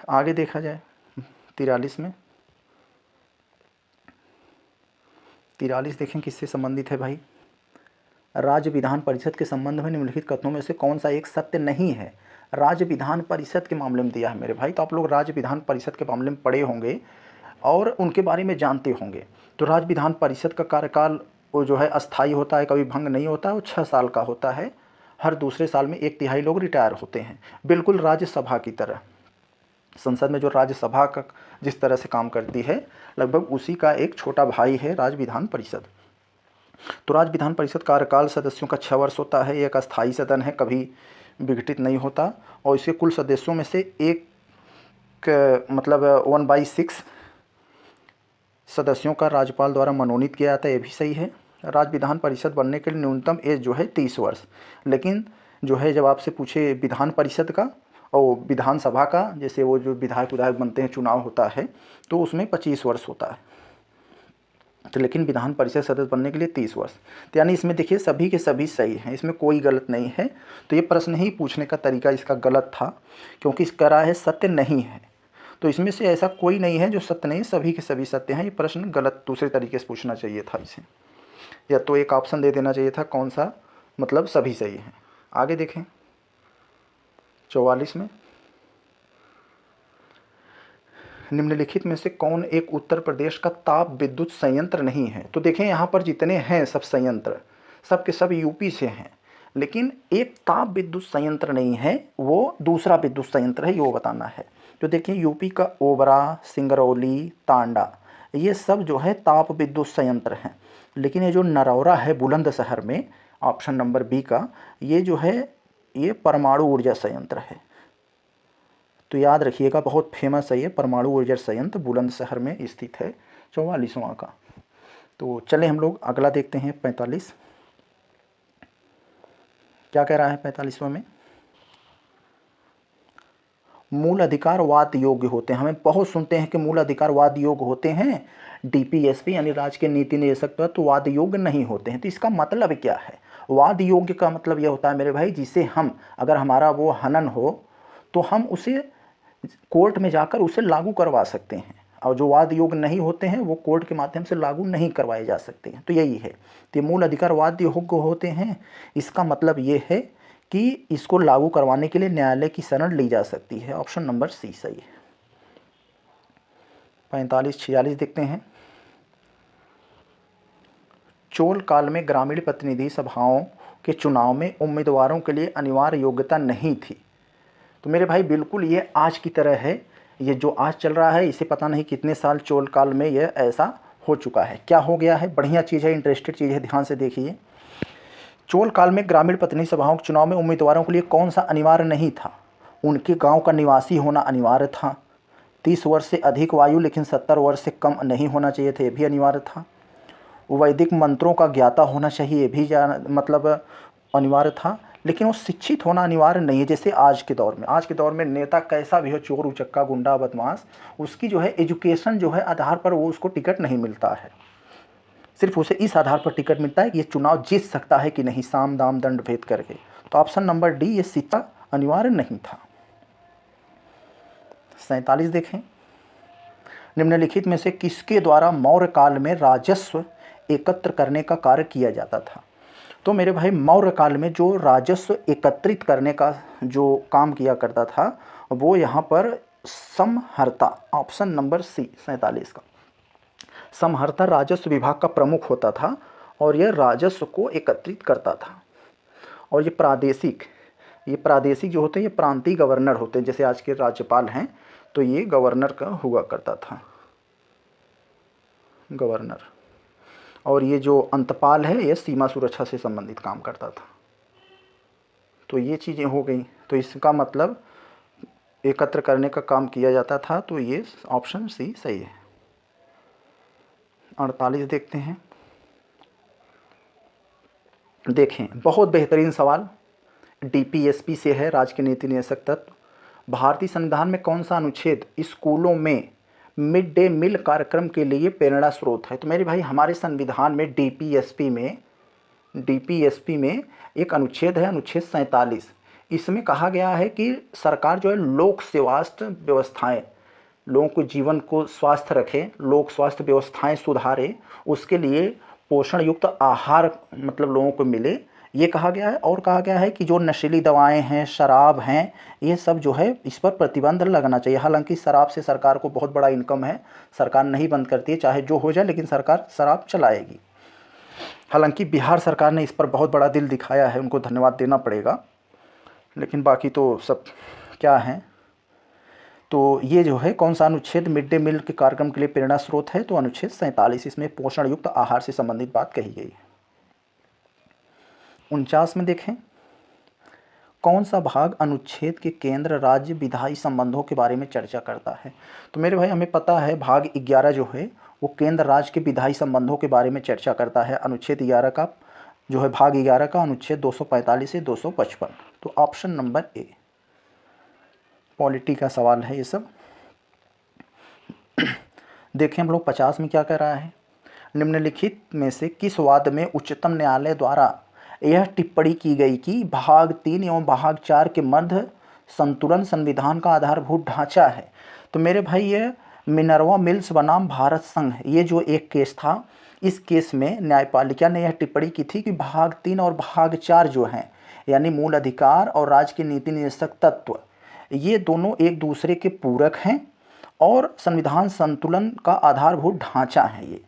आगे देखा जाए 43 में। 43 देखें किससे संबंधित है भाई। राज्य विधान परिषद के संबंध में निम्नलिखित कथनों में से कौन सा एक सत्य नहीं है। राज्य विधान परिषद के मामले में दिया है मेरे भाई, तो आप लोग राज्य विधान परिषद के मामले में पढ़े होंगे और उनके बारे में जानते होंगे। तो राज्य विधान परिषद का कार्यकाल वो जो है अस्थायी होता है, कभी भंग नहीं होता है, वो 6 साल का होता है। हर दूसरे साल में 1/3 लोग रिटायर होते हैं, बिल्कुल राज्यसभा की तरह। संसद में जो राज्यसभा का जिस तरह से काम करती है, लगभग उसी का एक छोटा भाई है राज्य विधान परिषद। तो राज्य विधान परिषद कार्यकाल सदस्यों का 6 वर्ष होता है। एक अस्थायी सदन है, कभी विघटित नहीं होता, और इसके कुल सदस्यों में से एक मतलब 1/6 सदस्यों का राज्यपाल द्वारा मनोनीत किया जाता है, ये भी सही है। राज्य विधान परिषद बनने के लिए न्यूनतम एज जो है 30 वर्ष, लेकिन जो है जब आपसे पूछे विधान परिषद का और विधानसभा का, जैसे वो जो विधायक बनते हैं, चुनाव होता है, तो उसमें 25 वर्ष होता है। तो लेकिन विधान परिषद सदस्य बनने के लिए 30 वर्ष। तो यानी इसमें देखिए सभी के सभी सही हैं, इसमें कोई गलत नहीं है। तो ये प्रश्न ही पूछने का तरीका इसका गलत था, क्योंकि इसका राय है सत्य नहीं है। तो इसमें से ऐसा कोई नहीं है जो सत्य नहीं, सभी के सभी सत्य हैं। ये प्रश्न गलत, दूसरे तरीके से पूछना चाहिए था इसे, या तो एक ऑप्शन दे देना चाहिए था कौन सा मतलब सभी सही हैं। आगे देखें 44 में। निम्नलिखित में से कौन एक उत्तर प्रदेश का ताप विद्युत संयंत्र नहीं है। तो देखें यहाँ पर जितने हैं सब संयंत्र, सब के सब यूपी से हैं, लेकिन एक ताप विद्युत संयंत्र नहीं है, वो दूसरा विद्युत संयंत्र है, ये वो बताना है। तो देखिए यूपी का ओबरा, सिंगरौली, तांडा, ये सब जो है ताप विद्युत संयंत्र हैं। लेकिन ये जो नरौरा है बुलंदशहर में, ऑप्शन नंबर बी का, ये जो है ये परमाणु ऊर्जा संयंत्र है। तो याद रखिएगा, बहुत फेमस है ये परमाणु ऊर्जा संयंत्र, बुलंदशहर में स्थित है, 44वां का। तो चले हम लोग अगला देखते हैं 45। क्या कह रहा है 45वां में। मूल अधिकार वाद योग्य होते हैं। हमें बहुत सुनते हैं कि मूल अधिकार वाद योग्य होते हैं, डीपीएसपी यानी राज्य के नीति निदेशक तो वाद योग्य नहीं होते हैं। तो इसका मतलब क्या है। वाद योग्य का मतलब यह होता है मेरे भाई, जिसे हम, अगर हमारा वो हनन हो तो हम उसे कोर्ट में जाकर उसे लागू करवा सकते हैं, और जो वाद योग्य नहीं होते हैं वो कोर्ट के माध्यम से लागू नहीं करवाए जा सकते हैं। तो यही है, तो ये मूल अधिकार वाद योग्य होते हैं। इसका मतलब ये है कि इसको लागू करवाने के लिए न्यायालय की शरण ली जा सकती है। ऑप्शन नंबर सी सही है। 45-46 देखते हैं। चोल काल में ग्रामीण प्रतिनिधि सभाओं के चुनाव में उम्मीदवारों के लिए अनिवार्य योग्यता नहीं थी। तो मेरे भाई बिल्कुल ये आज की तरह है, ये जो आज चल रहा है इसे पता नहीं कितने साल चोल काल में ये ऐसा हो चुका है। क्या हो गया है, बढ़िया चीज़ है, इंटरेस्टेड चीज़ है, ध्यान से देखिए। चोल काल में ग्रामीण प्रतिनिधि सभाओं के चुनाव में उम्मीदवारों के लिए कौन सा अनिवार्य नहीं था। उनके गांव का निवासी होना अनिवार्य था। 30 वर्ष से अधिक आयु लेकिन 70 वर्ष से कम नहीं होना चाहिए थे, ये भी अनिवार्य था। वैदिक मंत्रों का ज्ञाता होना चाहिए, ये भी मतलब अनिवार्य था। लेकिन वो शिक्षित होना अनिवार्य नहीं है। जैसे आज के दौर में नेता कैसा भी हो, चोर उचक्का गुंडा बदमाश, उसकी जो है एजुकेशन जो है आधार पर वो उसको टिकट नहीं मिलता है। सिर्फ उसे इस आधार पर टिकट मिलता है कि ये चुनाव जीत सकता है कि नहीं, साम दाम दंड भेद करके। तो ऑप्शन नंबर डी, ये शिक्षा अनिवार्य नहीं था। 47 देखें। निम्नलिखित में से किसके द्वारा मौर्य काल में राजस्व एकत्र करने का कार्य किया जाता था। तो मेरे भाई मौर्य काल में जो राजस्व एकत्रित करने का जो काम किया करता था वो यहाँ पर समहर्ता, ऑप्शन नंबर सी 47 का, समहर्ता राजस्व विभाग का प्रमुख होता था और यह राजस्व को एकत्रित करता था। और ये प्रादेशिक जो होते हैं ये प्रांतीय गवर्नर होते हैं, जैसे आज के राज्यपाल हैं तो ये गवर्नर का हुआ करता था, गवर्नर। और ये जो अंतपाल है ये सीमा सुरक्षा से संबंधित काम करता था। तो ये चीज़ें हो गई, तो इसका मतलब एकत्र करने का काम किया जाता था, तो ये ऑप्शन सी सही है। 48 देखते हैं। देखें, बहुत बेहतरीन सवाल डीपीएसपी से है, राज्य के नीति निदेशक तत्व। भारतीय संविधान में कौन सा अनुच्छेद स्कूलों में मिड डे मील कार्यक्रम के लिए प्रेरणा स्रोत है? तो मेरे भाई हमारे संविधान में डीपीएसपी में एक अनुच्छेद है, अनुच्छेद 47। इसमें कहा गया है कि सरकार जो है लोक स्वास्थ्य व्यवस्थाएं, लोगों को जीवन को स्वस्थ रखे, लोक स्वास्थ्य व्यवस्थाएं सुधारे, उसके लिए पोषण युक्त आहार मतलब लोगों को मिले, ये कहा गया है। और कहा गया है कि जो नशीली दवाएं हैं, शराब हैं, ये सब जो है इस पर प्रतिबंध लगना चाहिए। हालांकि शराब से सरकार को बहुत बड़ा इनकम है, सरकार नहीं बंद करती है, चाहे जो हो जाए, लेकिन सरकार शराब चलाएगी। हालांकि बिहार सरकार ने इस पर बहुत बड़ा दिल दिखाया है, उनको धन्यवाद देना पड़ेगा, लेकिन बाकी तो सब क्या है। तो ये जो है कौन सा अनुच्छेद मिड डे मील के कार्यक्रम के लिए प्रेरणा स्रोत है? तो अनुच्छेद 47, इसमें पोषण युक्त आहार से संबंधित बात कही गई है। 49 में देखें, कौन सा भाग अनुच्छेद के केंद्र राज्य विधायी संबंधों के बारे में चर्चा करता है? तो मेरे भाई हमें पता है भाग 11 जो है वो केंद्र राज्य के विधायी संबंधों के बारे में चर्चा करता है। अनुच्छेद 11 का जो है भाग 11 का अनुच्छेद 245 से 255। तो ऑप्शन नंबर ए, पॉलिटी का सवाल है ये सब। देखें हम लोग 50 में क्या कह रहा है, निम्नलिखित में से किस वाद में उच्चतम न्यायालय द्वारा यह टिप्पणी की गई कि भाग 3 एवं भाग 4 के मध्य संतुलन संविधान का आधारभूत ढांचा है? तो मेरे भाई ये मिनर्वा मिल्स बनाम भारत संघ, ये जो एक केस था, इस केस में न्यायपालिका ने यह टिप्पणी की थी कि भाग 3 और भाग 4 जो हैं, यानी मूल अधिकार और राज्य के नीति निदेशक तत्व, ये दोनों एक दूसरे के पूरक हैं और संविधान संतुलन का आधारभूत ढांचा है ये,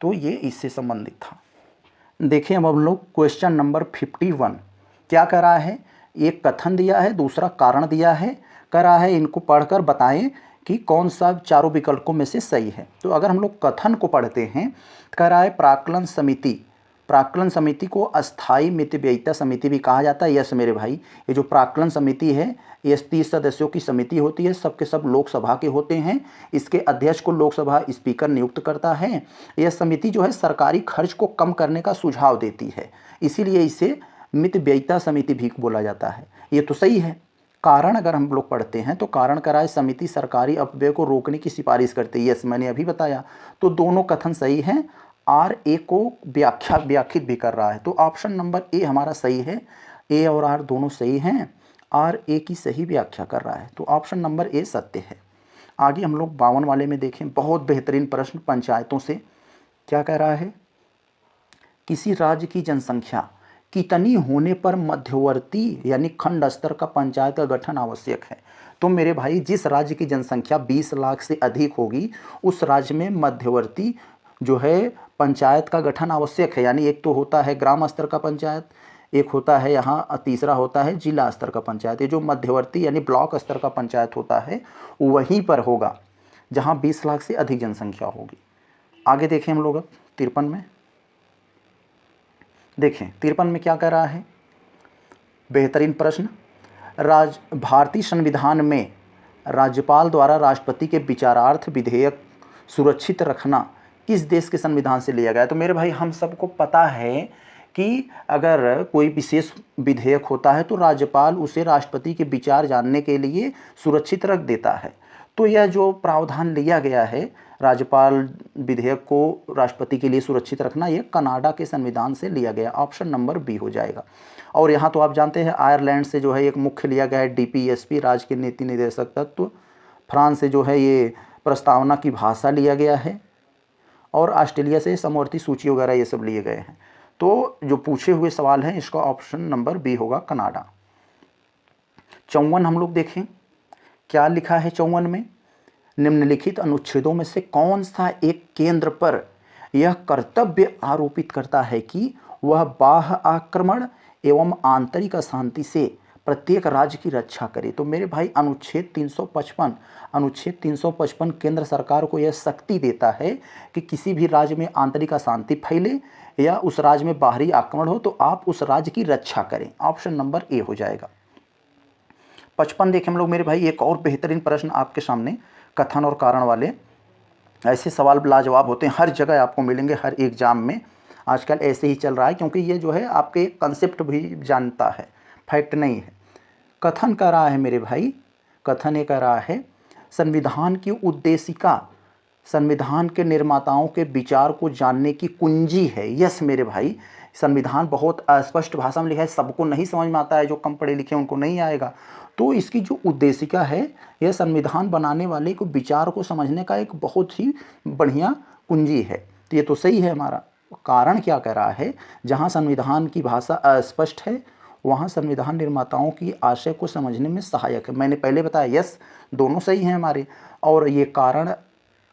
तो ये इससे संबंधित था। देखिए अब हम लोग क्वेश्चन नंबर 51 क्या कर रहा है, एक कथन दिया है, दूसरा कारण दिया है, कह रहा है इनको पढ़कर बताएं कि कौन सा चारों विकल्पों में से सही है। तो अगर हम लोग कथन को पढ़ते हैं, कह रहा है प्राक्कलन समिति को अस्थायी मितव्ययिता समिति भी कहा जाता है। यस मेरे भाई, ये जो प्राक्कलन समिति है ये 30 सदस्यों की समिति होती है, सबके सब लोकसभा के होते हैं। इसके अध्यक्ष को लोकसभा स्पीकर नियुक्त करता है। यह समिति जो है सरकारी खर्च को कम करने का सुझाव देती है, इसीलिए इसे मितव्ययिता समिति भी बोला जाता है। ये तो सही है। कारण अगर हम लोग पढ़ते हैं तो कारण कह रहा है समिति सरकारी अपव्यय को रोकने की सिफारिश करती है। यस मैंने अभी बताया, तो दोनों कथन सही हैं। आर ए को व्याख्यात भी कर रहा है, तो ऑप्शन नंबर ए हमारा सही है। ए और आर दोनों सही हैं, आर ए की सही व्याख्या कर रहा है, तो ऑप्शन नंबर ए सत्य है। आगे हम लोग 52 वाले में देखें, बहुत बेहतरीन प्रश्न पंचायतों से। क्या कह रहा है, किसी राज्य की जनसंख्या कितनी होने पर मध्यवर्ती यानी खंड स्तर का पंचायत का गठन आवश्यक है? तो मेरे भाई जिस राज्य की जनसंख्या 20 लाख से अधिक होगी उस राज्य में मध्यवर्ती जो है पंचायत का गठन आवश्यक है। यानी एक तो होता है ग्राम स्तर का पंचायत, एक होता है यहाँ, तीसरा होता है जिला स्तर का पंचायत। ये जो मध्यवर्ती यानी ब्लॉक स्तर का पंचायत होता है वहीं पर होगा जहाँ 20 लाख से अधिक जनसंख्या होगी। आगे देखें हम लोग अब 53 में। देखें 53 में क्या कह रहा है, बेहतरीन प्रश्न। भारतीय संविधान में राज्यपाल द्वारा राष्ट्रपति के विचारार्थ विधेयक सुरक्षित रखना किस देश के संविधान से लिया गया? तो मेरे भाई हम सबको पता है कि अगर कोई विशेष विधेयक होता है तो राज्यपाल उसे राष्ट्रपति के विचार जानने के लिए सुरक्षित रख देता है। तो यह जो प्रावधान लिया गया है राज्यपाल विधेयक को राष्ट्रपति के लिए सुरक्षित रखना, यह कनाडा के संविधान से लिया गया। ऑप्शन नंबर बी हो जाएगा। और यहाँ तो आप जानते हैं आयरलैंड से जो है एक मुख्य लिया गया है डीपीएसपी, राज्य के नीति निदेशक तत्व। फ्रांस से जो है ये प्रस्तावना की भाषा लिया गया है, और ऑस्ट्रेलिया से समवर्ती सूची वगैरह ये सब लिए गए हैं। तो जो पूछे हुए सवाल हैं इसका ऑप्शन नंबर बी होगा कनाडा। 54 हम लोग देखें क्या लिखा है 54 में, निम्नलिखित अनुच्छेदों में से कौन सा एक केंद्र पर यह कर्तव्य आरोपित करता है कि वह बाह्य आक्रमण एवं आंतरिक अशांति से प्रत्येक राज्य की रक्षा करे। तो मेरे भाई अनुच्छेद 355 केंद्र सरकार को यह शक्ति देता है कि किसी भी राज्य में आंतरिक अशांति फैले या उस राज्य में बाहरी आक्रमण हो तो आप उस राज्य की रक्षा करें। ऑप्शन नंबर ए हो जाएगा। 55 देखें हम लोग मेरे भाई, एक और बेहतरीन प्रश्न आपके सामने, कथन और कारण वाले। ऐसे सवाल लाजवाब होते हैं, हर जगह आपको मिलेंगे, हर एग्जाम में आजकल ऐसे ही चल रहा है, क्योंकि ये जो है आपके कंसेप्ट भी जानता है, फैक्ट नहीं है। कथन कह रहा है मेरे भाई, कथन ये कह रहा है संविधान की उद्देशिका संविधान के निर्माताओं के विचार को जानने की कुंजी है। यस मेरे भाई, संविधान बहुत अस्पष्ट भाषा में लिखा है, सबको नहीं समझ में आता है, जो कम पढ़े लिखे उनको नहीं आएगा। तो इसकी जो उद्देशिका है यह संविधान बनाने वाले को विचार को समझने का एक बहुत ही बढ़िया कुंजी है। तो ये तो सही है हमारा। कारण क्या कह रहा है, जहाँ संविधान की भाषा अस्पष्ट है वहाँ संविधान निर्माताओं की आशय को समझने में सहायक है। मैंने पहले बताया यस, दोनों सही हैं हमारे। और ये कारण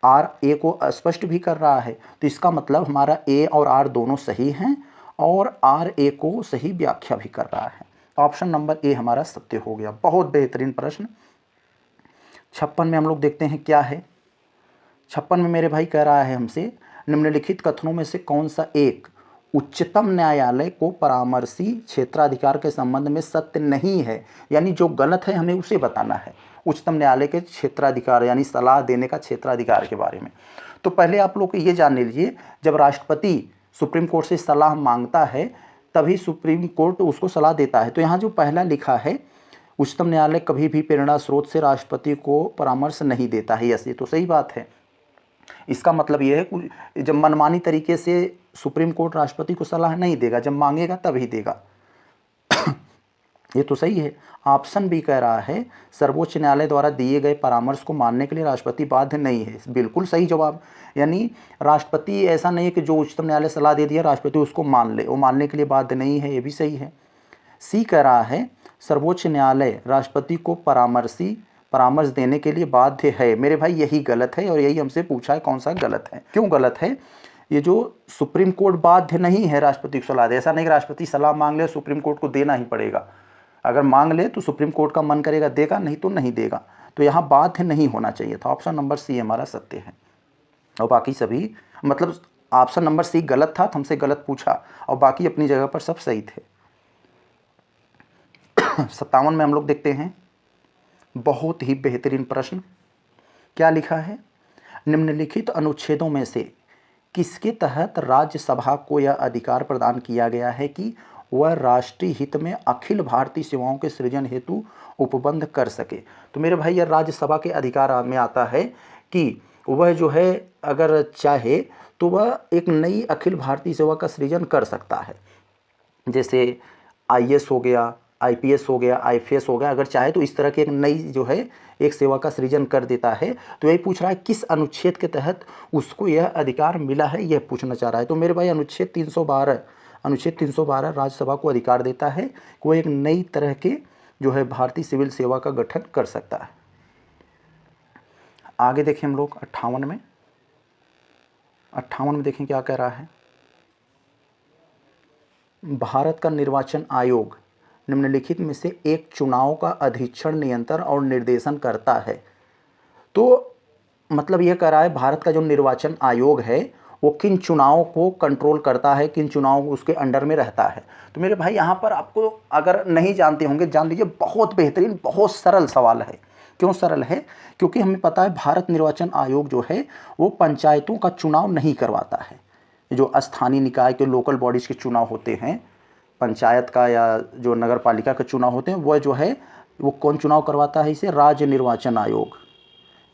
आर ए को स्पष्ट भी कर रहा है, तो इसका मतलब हमारा ए और आर दोनों सही हैं और आर ए को सही व्याख्या भी कर रहा है। ऑप्शन नंबर ए हमारा सत्य हो गया। बहुत बेहतरीन प्रश्न। 56 में हम लोग देखते हैं क्या है। 56 में मेरे भाई कह रहा है हमसे, निम्नलिखित कथनों में से कौन सा एक उच्चतम न्यायालय को परामर्शी क्षेत्राधिकार के संबंध में सत्य नहीं है, यानी जो गलत है हमें उसे बताना है। उच्चतम न्यायालय के क्षेत्राधिकार यानी सलाह देने का क्षेत्राधिकार के बारे में। तो पहले आप लोग ये जान लीजिए, जब राष्ट्रपति सुप्रीम कोर्ट से सलाह मांगता है तभी सुप्रीम कोर्ट उसको सलाह देता है। तो यहाँ जो पहला लिखा है, उच्चतम न्यायालय कभी भी प्रेरणा स्रोत से राष्ट्रपति को परामर्श नहीं देता है। यस, ये तो सही बात है। इसका मतलब ये है जब मनमानी तरीके से सुप्रीम कोर्ट राष्ट्रपति को सलाह नहीं देगा, जब मांगेगा तभी देगा। ये तो सही है। ऑप्शन बी कह रहा है सर्वोच्च न्यायालय द्वारा दिए गए परामर्श को मानने के लिए राष्ट्रपति बाध्य नहीं है। बिल्कुल सही जवाब। यानी राष्ट्रपति ऐसा नहीं है कि जो उच्चतम न्यायालय सलाह दे दिया राष्ट्रपति उसको मान ले, वो मानने के लिए बाध्य नहीं है। ये भी सही है। सी कह रहा है सर्वोच्च न्यायालय राष्ट्रपति को परामर्श देने के लिए बाध्य है। मेरे भाई यही गलत है और यही हमसे पूछा है कौन सा गलत है। क्यों गलत है? ये जो सुप्रीम कोर्ट बाध्य नहीं है राष्ट्रपति को सलाह दे, ऐसा नहीं कि राष्ट्रपति सलाह मांग ले सुप्रीम कोर्ट को देना ही पड़ेगा। अगर मांग ले तो सुप्रीम कोर्ट का मन करेगा देगा, नहीं तो नहीं देगा। तो यहाँ बाध्य नहीं होना चाहिए था। ऑप्शन नंबर सी हमारा सत्य है और बाकी सभी, मतलब ऑप्शन नंबर सी गलत था, तो हमसे गलत पूछा और बाकी अपनी जगह पर सब सही थे। 57 में हम लोग देखते हैं बहुत ही बेहतरीन प्रश्न। क्या लिखा है? निम्नलिखित अनुच्छेदों में से किसके तहत राज्यसभा को यह अधिकार प्रदान किया गया है कि वह राष्ट्रीय हित में अखिल भारतीय सेवाओं के सृजन हेतु उपबंध कर सके? तो मेरे भाई यह राज्यसभा के अधिकार में आता है कि वह जो है अगर चाहे तो वह एक नई अखिल भारतीय सेवा का सृजन कर सकता है। जैसे आईएएस हो गया, आईपीएस हो गया, आईएफएस हो गया, अगर चाहे तो इस तरह की एक नई जो है एक सेवा का सृजन कर देता है। तो यही पूछ रहा है किस अनुच्छेद के तहत उसको यह अधिकार मिला है, यह पूछना चाह रहा है। तो मेरे भाई अनुच्छेद 312 राज्यसभा को अधिकार देता है कि वो एक नई तरह के जो है भारतीय सिविल सेवा का गठन कर सकता है। आगे देखें हम लोग 58 में देखें क्या कह रहा है। भारत का निर्वाचन आयोग निम्नलिखित में से एक चुनाव का अधीक्षण, नियंत्रण और निर्देशन करता है। तो मतलब यह कह रहा है भारत का जो निर्वाचन आयोग है वो किन चुनावों को कंट्रोल करता है, किन चुनाव उसके अंडर में रहता है। तो मेरे भाई यहाँ पर आपको अगर नहीं जानते होंगे जान लीजिए, बहुत बेहतरीन बहुत सरल सवाल है। क्यों सरल है? क्योंकि हमें पता है भारत निर्वाचन आयोग जो है वो पंचायतों का चुनाव नहीं करवाता है। जो स्थानीय निकाय के लोकल बॉडीज़ के चुनाव होते हैं, पंचायत का या जो नगर पालिका के चुनाव होते हैं, वह जो है वो कौन चुनाव करवाता है? इसे राज्य निर्वाचन आयोग।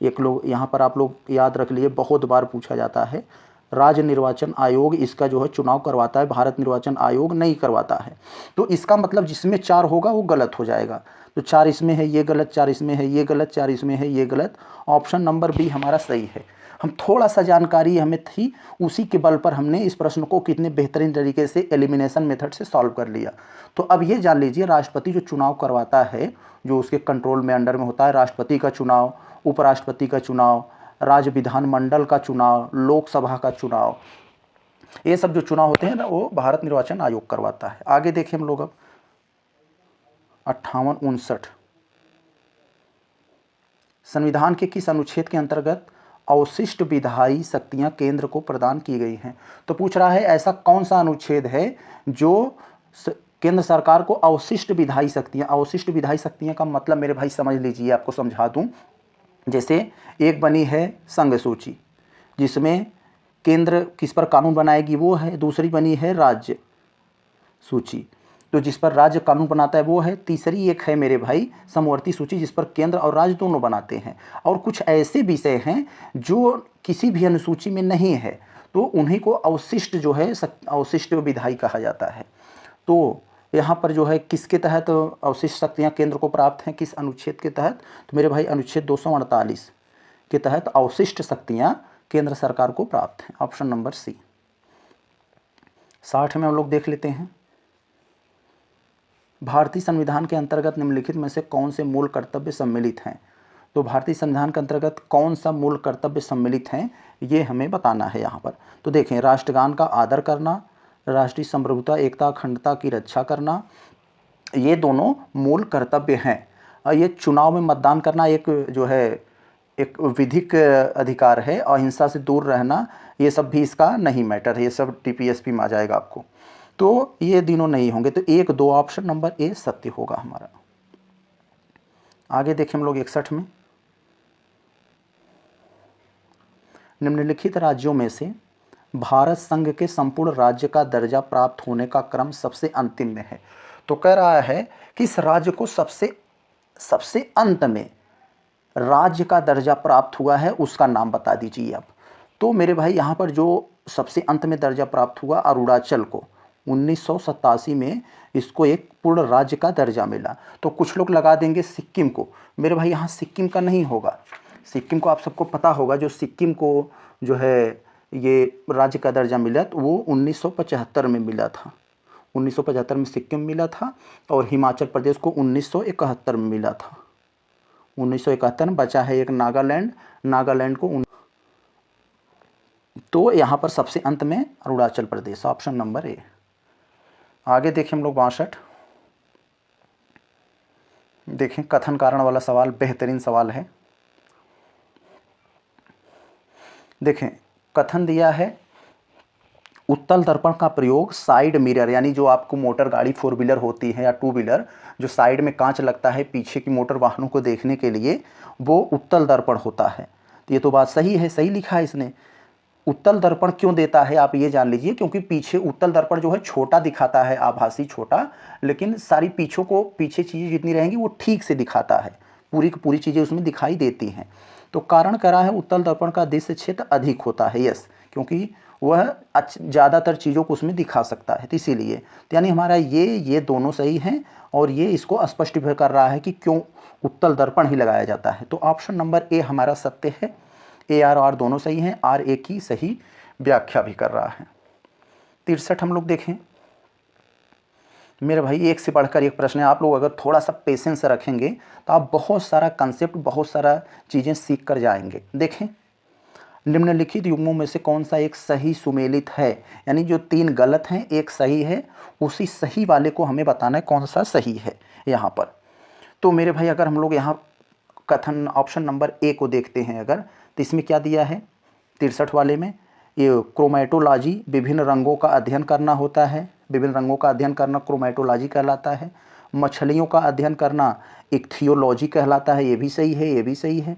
एक लोग यहाँ पर आप लोग याद रख लिए, बहुत बार पूछा जाता है। राज्य निर्वाचन आयोग इसका जो है चुनाव करवाता है, भारत निर्वाचन आयोग नहीं करवाता है। तो इसका मतलब जिसमें 4 होगा वो गलत हो जाएगा। तो 4 इसमें है ये गलत, 4 इसमें है ये गलत, 4 इसमें है ये गलत। ऑप्शन नंबर बी हमारा सही है। हम थोड़ा सा जानकारी हमें थी, उसी के बल पर हमने इस प्रश्न को कितने बेहतरीन तरीके से एलिमिनेशन मेथड से सॉल्व कर लिया। तो अब ये जान लीजिए, राष्ट्रपति जो चुनाव करवाता है, जो उसके कंट्रोल में अंडर में होता है, राष्ट्रपति का चुनाव, उपराष्ट्रपति का चुनाव, राज्य विधानमंडल का चुनाव, लोकसभा का चुनाव, ये सब जो चुनाव होते हैं ना, वो भारत निर्वाचन आयोग करवाता है। आगे देखें हम लोग अब 58-59 संविधान के किस अनुच्छेद के अंतर्गत अवशिष्ट विधायी शक्तियां केंद्र को प्रदान की गई हैं। तो पूछ रहा है ऐसा कौन सा अनुच्छेद है जो केंद्र सरकार को अवशिष्ट विधायी शक्तियां का मतलब मेरे भाई समझ लीजिए, आपको समझा दूं। जैसे एक बनी है संघ सूची, जिसमें केंद्र किस पर कानून बनाएगी वो है, दूसरी बनी है राज्य सूची, तो जिस पर राज्य कानून बनाता है वो है, तीसरी एक है मेरे भाई समवर्ती सूची, जिस पर केंद्र और राज्य दोनों बनाते हैं। और कुछ ऐसे विषय हैं जो किसी भी अनुसूची में नहीं है, तो उन्हीं को अवशिष्ट जो है अवशिष्ट विधायी कहा जाता है। तो यहाँ पर जो है किसके तहत अवशिष्ट शक्तियाँ केंद्र को प्राप्त हैं, किस अनुच्छेद के तहत, तो मेरे भाई अनुच्छेद 248 के तहत अवशिष्ट शक्तियाँ केंद्र सरकार को प्राप्त हैं। ऑप्शन नंबर सी। 60 में हम लोग देख लेते हैं, भारतीय संविधान के अंतर्गत निम्नलिखित में से कौन से मूल कर्तव्य सम्मिलित हैं। तो भारतीय संविधान के अंतर्गत कौन सा मूल कर्तव्य सम्मिलित हैं, ये हमें बताना है यहाँ पर। तो देखें, राष्ट्रगान का आदर करना, राष्ट्रीय संप्रभुता, एकता, अखंडता की रक्षा करना, ये दोनों मूल कर्तव्य हैं। और ये चुनाव में मतदान करना एक जो है एक विधिक अधिकार है, और हिंसा से दूर रहना, ये सब भी इसका नहीं मैटर है, ये सब टीपीएसपी में आ जाएगा आपको। तो ये तीनों नहीं होंगे, तो 1, 2 ऑप्शन नंबर ए सत्य होगा हमारा। आगे देखें हम लोग 61 में, निम्नलिखित राज्यों में से भारत संघ के संपूर्ण राज्य का दर्जा प्राप्त होने का क्रम सबसे अंतिम में है। तो कह रहा है कि इस राज्य को सबसे अंत में राज्य का दर्जा प्राप्त हुआ है, उसका नाम बता दीजिए आप। तो मेरे भाई यहाँ पर जो सबसे अंत में दर्जा प्राप्त हुआ अरुणाचल को, 1987 में इसको एक पूर्ण राज्य का दर्जा मिला। तो कुछ लोग लगा देंगे सिक्किम को, मेरे भाई यहाँ सिक्किम का नहीं होगा। सिक्किम को आप सबको पता होगा, जो सिक्किम को जो है ये राज्य का दर्जा मिला, तो वो 1975 में मिला था। 1975 में सिक्किम मिला था, और हिमाचल प्रदेश को 1971 में मिला था। 1971 में बचा है एक नागालैंड को तो यहाँ पर सबसे अंत में Arunachal Pradesh, option number A. आगे देखें हम लोग 62। देखें, कथन कारण वाला सवाल बेहतरीन सवाल है। देखें, कथन दिया है, उत्तल दर्पण का प्रयोग साइड मिरर, यानी जो आपको मोटर गाड़ी 4 व्हीलर होती है या 2 व्हीलर, जो साइड में कांच लगता है पीछे की मोटर वाहनों को देखने के लिए, वो उत्तल दर्पण होता है। तो ये तो बात सही है, सही लिखा है इसने। उत्तल दर्पण क्यों देता है आप ये जान लीजिए, क्योंकि पीछे उत्तल दर्पण जो है छोटा दिखाता है, आभासी छोटा, लेकिन सारी पीछे चीज़ें जितनी रहेंगी वो ठीक से दिखाता है, पूरी की पूरी चीज़ें उसमें दिखाई देती हैं। तो कारण करा है उत्तल दर्पण का दृश्य क्षेत्र अधिक होता है, यस, क्योंकि वह ज़्यादातर चीज़ों को उसमें दिखा सकता है, तो इसीलिए। तो यानी हमारा ये दोनों सही हैं, और ये इसको स्पष्ट भी कर रहा है कि क्यों उत्तल दर्पण ही लगाया जाता है। तो ऑप्शन नंबर ए हमारा सत्य है। ए आर आर दोनों सही हैं, आर ए की सही व्याख्या भी कर रहा है। 63 हम लोग देखें, मेरे भाई एक से बढ़कर एक प्रश्न है। आप लोग अगर थोड़ा सा पेशेंस रखेंगे तो आप बहुत सारा कंसेप्ट, बहुत सारा चीज़ें सीख कर जाएंगे। देखें, निम्नलिखित युग्मों में से कौन सा एक सही सुमेलित है, यानी जो 3 गलत हैं एक सही है, उसी सही वाले को हमें बताना है कौन सा सही है यहाँ पर। तो मेरे भाई अगर हम लोग यहाँ कथन ऑप्शन नंबर ए को देखते हैं अगर, तो इसमें क्या दिया है 63 वाले में, ये क्रोमेटोलॉजी, विभिन्न रंगों का अध्ययन करना होता है, विभिन्न रंगों का अध्ययन करना क्रोमेटोलॉजी कहलाता है। मछलियों का अध्ययन करना इक्थियोलॉजी कहलाता है, ये भी सही है, ये भी सही है।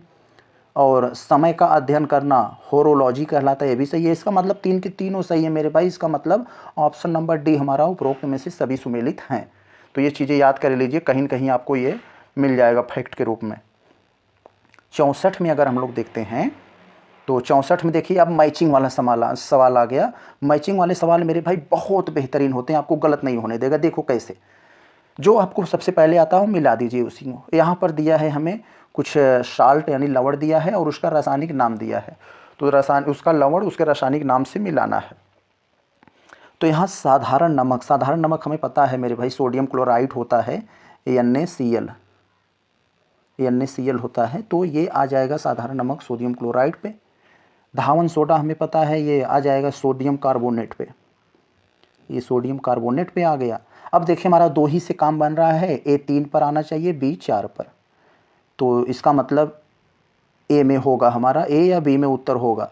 और समय का अध्ययन करना होरोलॉजी कहलाता है, ये भी सही है। इसका मतलब 3 के तीनों सही है मेरे भाई। इसका मतलब ऑप्शन नंबर डी हमारा उपरोक्त में से सभी सुमेलित हैं। तो ये चीज़ें याद कर लीजिए, कहीं न कहीं आपको ये मिल जाएगा फैक्ट के रूप में। 64 में अगर हम लोग देखते हैं, तो 64 में देखिए अब मैचिंग वाला सवाल आ गया। मैचिंग वाले सवाल मेरे भाई बहुत बेहतरीन होते हैं, आपको गलत नहीं होने देगा। देखो कैसे, जो आपको सबसे पहले आता हो मिला दीजिए उसी को। यहाँ पर दिया है हमें कुछ साल्ट यानी लवण दिया है, और उसका रासायनिक नाम दिया है। तो रसायन उसका लवण उसके रासायनिक नाम से मिलाना है। तो यहाँ साधारण नमक हमें पता है मेरे भाई सोडियम क्लोराइड होता है NaCl होता है, तो ये आ जाएगा साधारण नमक सोडियम क्लोराइड पे। धावन सोडा हमें पता है ये आ जाएगा सोडियम कार्बोनेट पे, ये सोडियम कार्बोनेट पे आ गया। अब देखिए हमारा 2 ही से काम बन रहा है, A 3 पर आना चाहिए B 4 पर, तो इसका मतलब A में होगा हमारा, A या B में उत्तर होगा,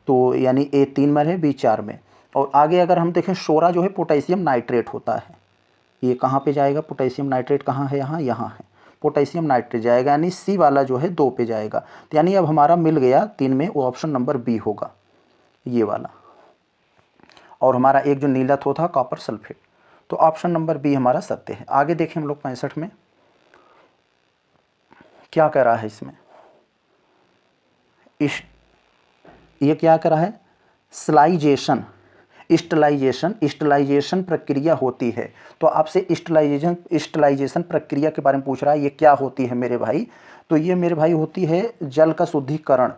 तो यानी A 3 में है B 4 में। और आगे अगर हम देखें सोरा जो है पोटेशियम नाइट्रेट होता है, ये कहाँ पे जाएगा, पोटेशियम नाइट्रेट कहाँ है, यहाँ है, पोटेशियम नाइट्रेट जाएगा, यानी C वाला जो है 2 पे जाएगा। तो यानी अब हमारा मिल गया 3 में, वो ऑप्शन नंबर B होगा ये वाला। और हमारा एक जो नीला थो था कॉपर सल्फेट, तो ऑप्शन नंबर B हमारा सत्य है। आगे देखें हम लोग 65 में क्या कह रहा है इसमें, ये क्या कह रहा है, ईस्टलाइजेशन प्रक्रिया होती है। तो आपसे ईस्टलाइजेशन प्रक्रिया के बारे में पूछ रहा है, ये क्या होती है मेरे भाई, तो ये मेरे भाई होती है जल का शुद्धिकरण।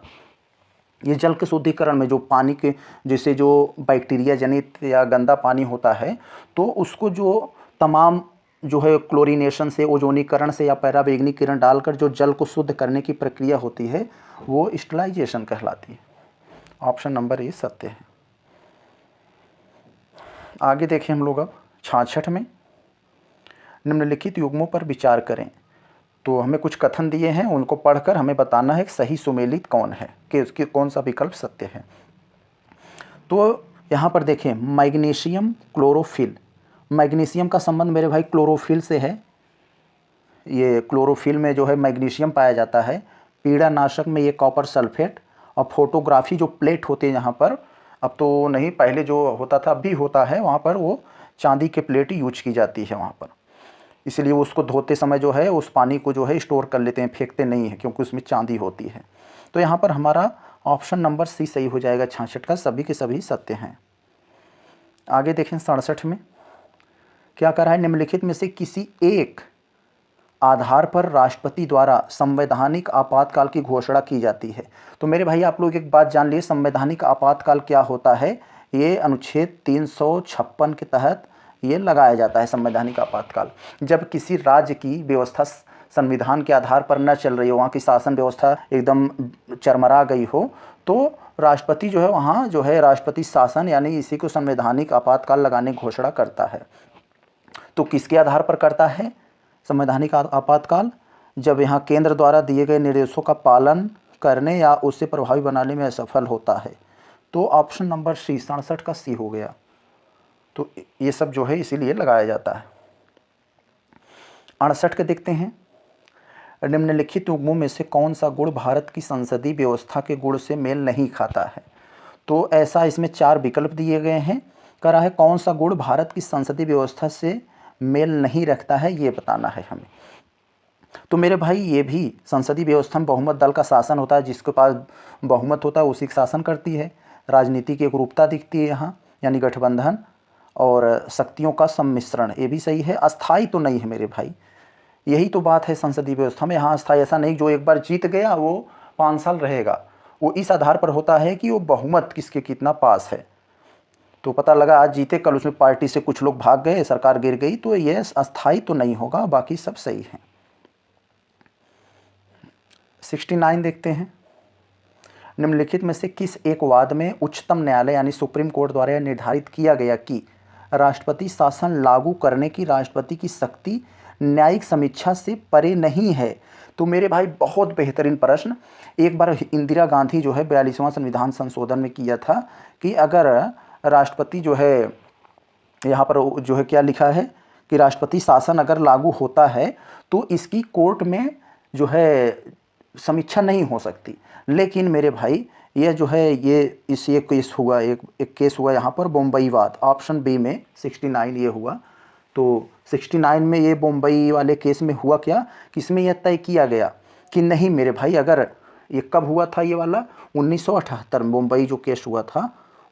ये जल के शुद्धिकरण में जो पानी के जैसे जो बैक्टीरिया जनित या गंदा पानी होता है, तो उसको जो तमाम जो है क्लोरीनेशन से, ओजोनीकरण से या पराबैंगनीकरण डालकर जो जल को शुद्ध करने की प्रक्रिया होती है, वो ईस्टलाइजेशन कहलाती है। ऑप्शन नंबर ए सत्य है। आगे देखें हम लोग अब 66 में, निम्नलिखित युग्मों पर विचार करें। तो हमें कुछ कथन दिए हैं, उनको पढ़कर हमें बताना है कि सही सुमेलित कौन है, कि उसकी कौन सा विकल्प सत्य है। तो यहाँ पर देखें मैग्नीशियम क्लोरोफिल, मैग्नीशियम का संबंध मेरे भाई क्लोरोफिल से है। ये क्लोरोफिल में जो है मैग्नीशियम पाया जाता है, पीड़ानाशक में ये कॉपर सल्फेट, और फोटोग्राफी जो प्लेट होती है यहाँ पर, अब तो नहीं, पहले जो होता था अब भी होता है, वहाँ पर वो चांदी के प्लेट यूज की जाती है वहाँ पर, इसलिए उसको धोते समय जो है उस पानी को जो है स्टोर कर लेते हैं, फेंकते नहीं है, क्योंकि उसमें चांदी होती है। तो यहाँ पर हमारा ऑप्शन नंबर C सही हो जाएगा 66 का, सभी के सभी सत्य हैं। आगे देखें 67 में क्या कर रहा है, निम्नलिखित में से किसी एक आधार पर राष्ट्रपति द्वारा संवैधानिक आपातकाल की घोषणा की जाती है। तो मेरे भाई आप लोग एक बात जान लिए, संवैधानिक आपातकाल क्या होता है, ये अनुच्छेद 356 के तहत ये लगाया जाता है। संवैधानिक आपातकाल जब किसी राज्य की व्यवस्था संविधान के आधार पर न चल रही हो, वहाँ की शासन व्यवस्था एकदम चरमरा गई हो, तो राष्ट्रपति जो है वहाँ जो है राष्ट्रपति शासन यानी इसी को संवैधानिक आपातकाल लगाने की घोषणा करता है। तो किसके आधार पर करता है संवैधानिक आपातकाल, जब यहाँ केंद्र द्वारा दिए गए निर्देशों का पालन करने या उससे प्रभावी बनाने में असफल होता है। तो ऑप्शन नंबर C 67 का C हो गया। तो ये सब जो है इसीलिए लगाया जाता है। 68 के देखते हैं, निम्नलिखित युग्मों में से कौन सा गुण भारत की संसदीय व्यवस्था के गुण से मेल नहीं खाता है। तो ऐसा इसमें 4 विकल्प दिए गए हैं, कह रहा है कौन सा गुण भारत की संसदीय व्यवस्था से मेल नहीं रखता है, ये बताना है हमें। तो मेरे भाई ये भी संसदीय व्यवस्था में बहुमत दल का शासन होता है, जिसके पास बहुमत होता है उसी का शासन करती है। राजनीति की एकरूपता दिखती है यहाँ, यानी गठबंधन, और शक्तियों का सम्मिश्रण, ये भी सही है। अस्थाई तो नहीं है मेरे भाई, यही तो बात है संसदीय व्यवस्था में। यहाँ अस्थाई ऐसा नहीं जो एक बार जीत गया वो 5 साल रहेगा, वो इस आधार पर होता है कि वो बहुमत किसके कितना पास है। तो पता लगा आज जीते, कल उसमें पार्टी से कुछ लोग भाग गए, सरकार गिर गई, तो ये अस्थाई तो नहीं होगा, बाकी सब सही है। 69 देखते हैं, निम्नलिखित में से किस एक वाद में उच्चतम न्यायालय यानी सुप्रीम कोर्ट द्वारा यह निर्धारित किया गया कि राष्ट्रपति शासन लागू करने की राष्ट्रपति की शक्ति न्यायिक समीक्षा से परे नहीं है। तो मेरे भाई बहुत बेहतरीन प्रश्न, एक बार इंदिरा गांधी जो है 42वां संविधान संशोधन में किया था कि अगर राष्ट्रपति जो है, यहाँ पर जो है क्या लिखा है कि राष्ट्रपति शासन अगर लागू होता है तो इसकी कोर्ट में जो है समीक्षा नहीं हो सकती। लेकिन मेरे भाई ये जो है ये केस हुआ, एक केस हुआ यहाँ पर बम्बई वाद, ऑप्शन बी में 69 ये हुआ। तो 69 में ये बम्बई वाले केस में हुआ क्या कि इसमें यह तय किया गया कि नहीं मेरे भाई, अगर ये कब हुआ था ये वाला 1978 में, मुंबई जो केस हुआ था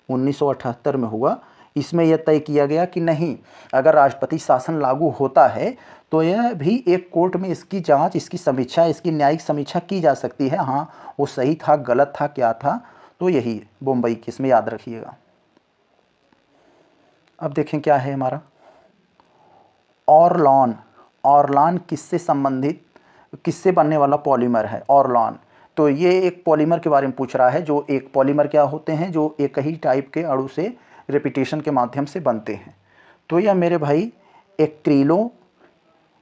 1978 में हुआ। इसमें यह तय किया गया कि नहीं, अगर राष्ट्रपति शासन लागू होता है तो यह भी एक कोर्ट में इसकी जांच, इसकी समीक्षा, इसकी न्यायिक समीक्षा की जा सकती है। हाँ वो सही था, गलत था, क्या था, तो यही बम्बई की, इसमें याद रखिएगा। अब देखें क्या है हमारा ऑरलॉन। ऑरलॉन किससे संबंधित, किससे बनने वाला पॉलीमर है ऑरलॉन। तो ये एक पॉलीमर के बारे में पूछ रहा है, जो एक पॉलीमर क्या होते हैं, जो एक ही टाइप के अणु से रेपिटेशन के माध्यम से बनते हैं। तो यह मेरे भाई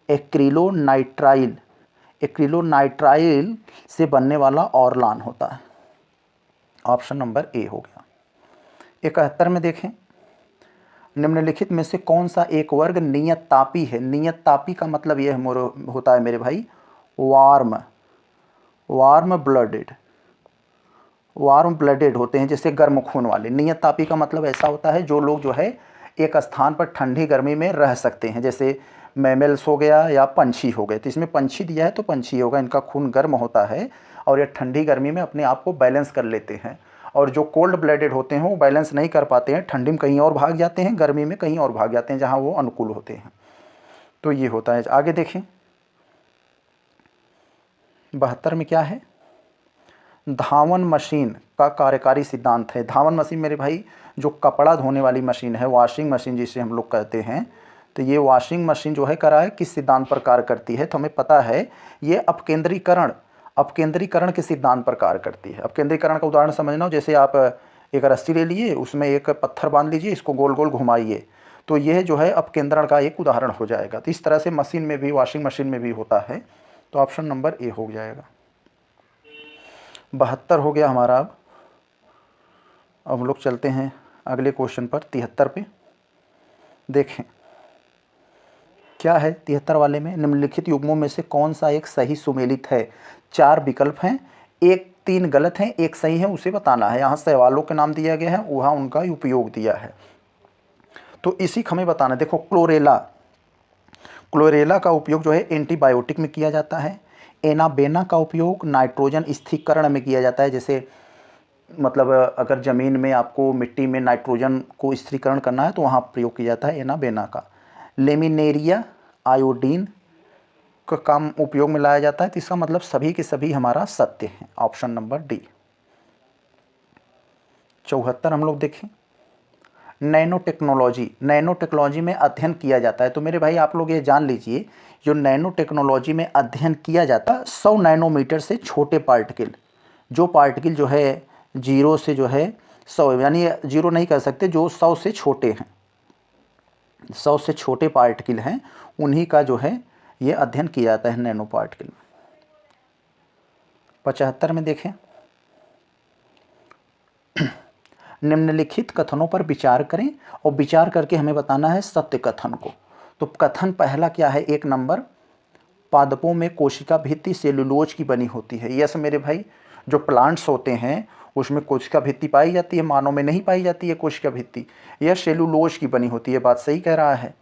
एक्रिलोनाइट्राइल से बनने वाला ऑरलॉन होता है। ऑप्शन नंबर ए हो गया। 71 में देखें, निम्नलिखित में से कौन सा एक वर्ग नियत तापी है। नियत तापी का मतलब यह होता है मेरे भाई वार्म ब्लडेड होते हैं, जैसे गर्म खून वाले। नियत तापी का मतलब ऐसा होता है जो लोग जो है एक स्थान पर ठंडी गर्मी में रह सकते हैं, जैसे मैमल्स हो गया या पंछी हो गए। तो इसमें पंछी दिया है तो पंछी होगा, इनका खून गर्म होता है और ये ठंडी गर्मी में अपने आप को बैलेंस कर लेते हैं। और जो कोल्ड ब्लडेड होते हैं वो बैलेंस नहीं कर पाते हैं, ठंडी में कहीं और भाग जाते हैं, गर्मी में कहीं और भाग जाते हैं जहाँ वो अनुकूल होते हैं। तो ये होता है। आगे देखें 72 में क्या है, धावन मशीन का कार्यकारी सिद्धांत है। धावन मशीन मेरे भाई जो कपड़ा धोने वाली मशीन है, वॉशिंग मशीन जिसे हम लोग कहते हैं, तो ये वॉशिंग मशीन जो है कराए किस सिद्धांत पर कार्य करती है, तो हमें पता है ये अपकेंद्रीकरण के सिद्धांत पर कार्य करती है। अपकेंद्रीकरण का उदाहरण समझना हो, जैसे आप एक रस्सी ले लिए, उसमें एक पत्थर बांध लीजिए, इसको गोल गोल घुमाइए, तो यह जो है अपकेंद्रण का एक उदाहरण हो जाएगा। तो इस तरह से मशीन में भी, वॉशिंग मशीन में भी होता है। तो ऑप्शन नंबर ए हो जाएगा। 72 हो गया हमारा। अब हम लोग चलते हैं अगले क्वेश्चन पर, 73 पे। देखें क्या है 73 वाले में, निम्नलिखित युग्मों में से कौन सा एक सही सुमेलित है। 4 विकल्प हैं, 3 गलत हैं, 1 सही है, उसे बताना है। यहाँ सवालों के नाम दिया गया है, वहाँ उनका उपयोग दिया है, तो इसी हमें बताना। देखो क्लोरेला का उपयोग जो है एंटीबायोटिक में किया जाता है। एनाबेना का उपयोग नाइट्रोजन स्थिरीकरण में किया जाता है, जैसे मतलब अगर ज़मीन में आपको मिट्टी में नाइट्रोजन को स्थिरीकरण करना है तो वहाँ प्रयोग किया जाता है एनाबेना का। लेमिनेरिया आयोडीन का काम उपयोग में लाया जाता है। तो इसका मतलब सभी के सभी हमारा सत्य है, ऑप्शन नंबर डी। 74 हम लोग देखें, नैनो टेक्नोलॉजी में अध्ययन किया जाता है। तो मेरे भाई आप लोग ये जान लीजिए, जो नैनो टेक्नोलॉजी में अध्ययन किया जाता है 100 नैनोमीटर से छोटे पार्टिकल, जो पार्टिकल जो है 0 से जो है 100, यानी 0 नहीं कर सकते, जो 100 से छोटे हैं, 100 से छोटे पार्टिकल हैं, उन्हीं का जो है ये अध्ययन किया जाता है नैनो पार्टिकल में। 75 में देखें, निम्नलिखित कथनों पर विचार करें और विचार करके हमें बताना है सत्य कथन को। तो कथन पहला क्या है, 1 नंबर, पादपों में कोशिका भित्ति सेलुलोज की बनी होती है। यस मेरे भाई, जो प्लांट्स होते हैं उसमें कोशिका भित्ति पाई जाती है, मानव में नहीं पाई जाती है कोशिका भित्ति, यह सेलुलोज की बनी होती है। बात सही कह रहा है।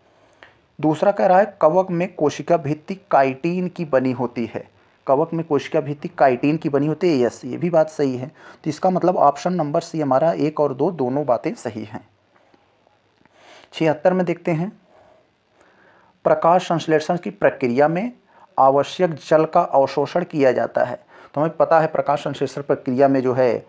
दूसरा कह रहा है कवक में कोशिका भित्ति काइटिन की बनी होती है। कवक में कोशिका भित्ति काइटिन की बनी होती है। यस, ये भी बात सही है। तो इसका मतलब ऑप्शन नंबर सी हमारा 1 और 2 दोनों बातें सही हैं। 76 में देखते हैं, प्रकाश संश्लेषण की प्रक्रिया में आवश्यक जल का अवशोषण किया जाता है। तो हमें पता है प्रकाश संश्लेषण प्रक्रिया में जो है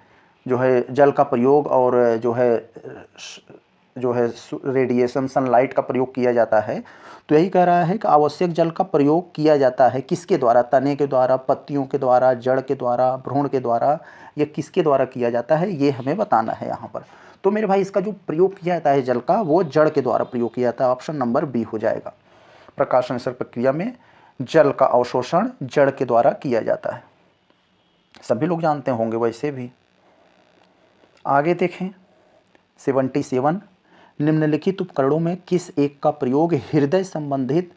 जल का प्रयोग और जो है रेडिएशन सनलाइट का प्रयोग किया जाता है। तो यही कह रहा है कि आवश्यक जल का प्रयोग किया जाता है, किसके द्वारा, तने के द्वारा, पत्तियों के द्वारा, जड़ के द्वारा, भ्रूण के द्वारा, या किसके द्वारा किया जाता है, ये हमें बताना है यहाँ पर। तो मेरे भाई इसका जो प्रयोग किया जाता है जल का, वो जड़ के द्वारा प्रयोग किया जाता है। ऑप्शन नंबर बी हो जाएगा। प्रकाश संश्लेषण प्रक्रिया में जल का अवशोषण जड़ के द्वारा किया जाता है, सभी लोग जानते होंगे वैसे भी। आगे देखें 77, निम्नलिखित उपकरणों में किस एक का प्रयोग हृदय संबंधित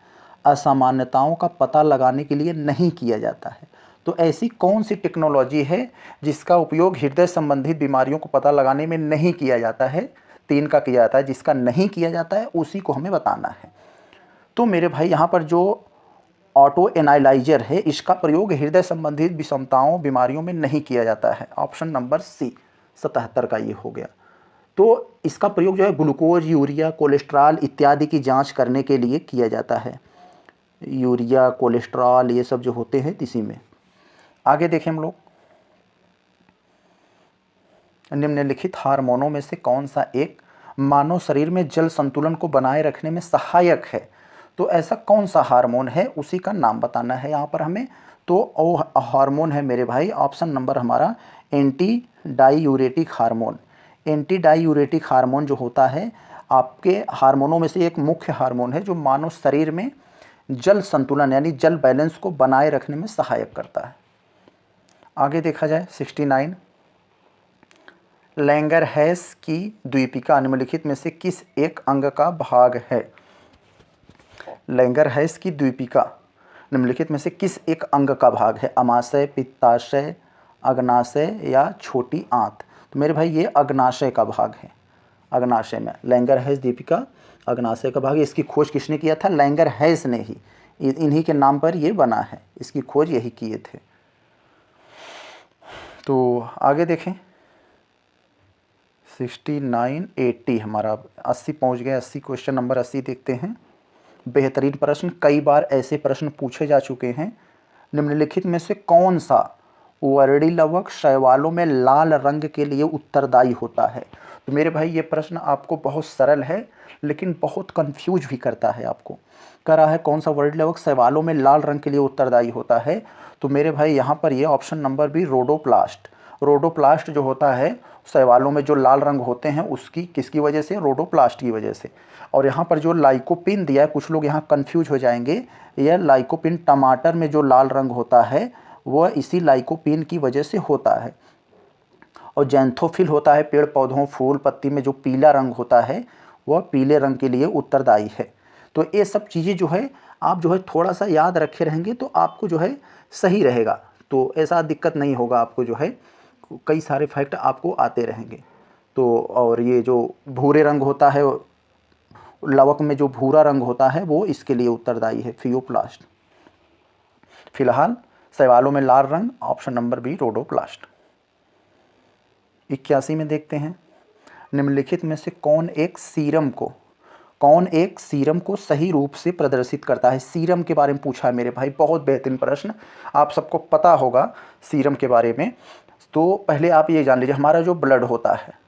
असामान्यताओं का पता लगाने के लिए नहीं किया जाता है। तो ऐसी कौन सी टेक्नोलॉजी है जिसका उपयोग हृदय संबंधित बीमारियों को पता लगाने में नहीं किया जाता है। 3 का किया जाता है, जिसका नहीं किया जाता है उसी को हमें बताना है। तो मेरे भाई यहाँ पर जो ऑटो एनालाइजर है, इसका प्रयोग हृदय संबंधित विषमताओं बीमारियों में नहीं किया जाता है। ऑप्शन नंबर सी 77 का ये हो गया। तो इसका प्रयोग जो है ग्लूकोज, यूरिया, कोलेस्ट्रॉल इत्यादि की जांच करने के लिए किया जाता है। यूरिया, कोलेस्ट्रॉल ये सब जो होते हैं इसी में। आगे देखें हम लोग निम्नलिखित हार्मोनों में से कौन सा एक मानव शरीर में जल संतुलन को बनाए रखने में सहायक है? तो ऐसा कौन सा हार्मोन है, उसी का नाम बताना है यहाँ पर हमें। तो वो हार्मोन है मेरे भाई ऑप्शन नंबर हमारा anti diuretic hormone. Anti diuretic hormone जो होता है आपके हार्मोनों में से एक मुख्य हार्मोन है जो मानव शरीर में जल संतुलन यानी जल बैलेंस को बनाए रखने में सहायक करता है। आगे देखा जाए 69, लैंगरहैस की द्वीपिका निम्नलिखित में से किस एक अंग का भाग है? लैंगरहैस की द्वीपिका निम्नलिखित में से किस एक अंग का भाग है? अमाशय, पित्ताशय, अग्नाशय या छोटी आंत? तो मेरे भाई ये अग्नाशय का भाग है। अग्नाशय में लैंगरहैस द्वीपिका अग्नाशय का भाग है। इसकी खोज किसने किया था? लैंगरहैस ने ही, इन्हीं के नाम पर ये बना है, इसकी खोज यही किए थे। तो आगे देखें 69 80 हमारा 80 पहुंच गया। 80 क्वेश्चन नंबर 80 देखते हैं। बेहतरीन प्रश्न, कई बार ऐसे प्रश्न पूछे जा चुके हैं। निम्नलिखित में से कौन सा वर्णी लवक शैवालों में लाल रंग के लिए उत्तरदायी होता है? तो मेरे भाई ये प्रश्न आपको बहुत सरल है लेकिन बहुत कंफ्यूज भी करता है आपको। कह रहा है कौन सा वर्णी लवक शैवालों में लाल रंग के लिए उत्तरदायी होता है? तो मेरे भाई यहाँ पर ये option number B rhodoplast. Rhodoplast जो होता है शैवालों में जो लाल रंग होते हैं उसकी किसकी वजह से? रोडोप्लास्ट की वजह से। और यहाँ पर जो लाइकोपिन दिया है, कुछ लोग यहाँ कंफ्यूज हो जाएंगे, यह लाइकोपिन टमाटर में जो लाल रंग होता है वह इसी लाइकोपिन की वजह से होता है। और जैंथोफिल होता है पेड़ पौधों फूल पत्ती में जो पीला रंग होता है वह पीले रंग के लिए उत्तरदायी है। तो ये सब चीज़ें जो है आप जो है थोड़ा सा याद रखे रहेंगे तो आपको जो है सही रहेगा। तो ऐसा दिक्कत नहीं होगा आपको, जो है कई सारे फैक्ट आपको आते रहेंगे। तो और ये जो भूरे रंग होता है लवक में जो भूरा रंग होता है वो इसके लिए उत्तरदायी है, फियोप्लास्ट। फिलहाल शैवालों में लाल रंग ऑप्शन नंबर बी रोडोप्लास्ट। 81 में देखते हैं, निम्नलिखित में से कौन एक सीरम को सही रूप से प्रदर्शित करता है? सीरम के बारे में पूछा है मेरे भाई, बहुत बेहतरीन प्रश्न, आप सबको पता होगा सीरम के बारे में। तो पहले आप ये जान लीजिए हमारा जो ब्लड होता है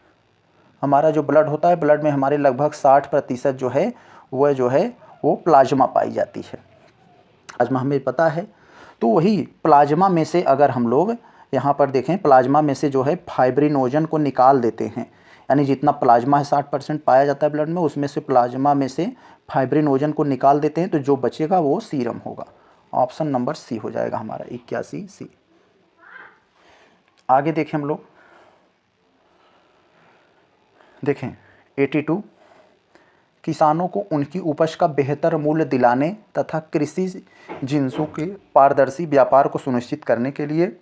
ब्लड में हमारे लगभग 60% जो है वो प्लाज्मा पाई जाती है। प्लाज्मा हमें पता है। तो वही प्लाज्मा में से अगर हम लोग यहाँ पर देखें, प्लाज्मा में से जो है फाइब्रिनोजन को निकाल देते हैं, यानी जितना प्लाज्मा है 60% पाया जाता है ब्लड में, उसमें से प्लाज्मा में से फाइब्रिनोजन को निकाल देते हैं तो जो बचेगा वो सीरम होगा। ऑप्शन नंबर सी हो जाएगा हमारा 81 सी। आगे देखें हम लोग, देखें 82, किसानों को उनकी उपज का बेहतर मूल्य दिलाने तथा कृषि जिन्सों के पारदर्शी व्यापार को सुनिश्चित करने के लिए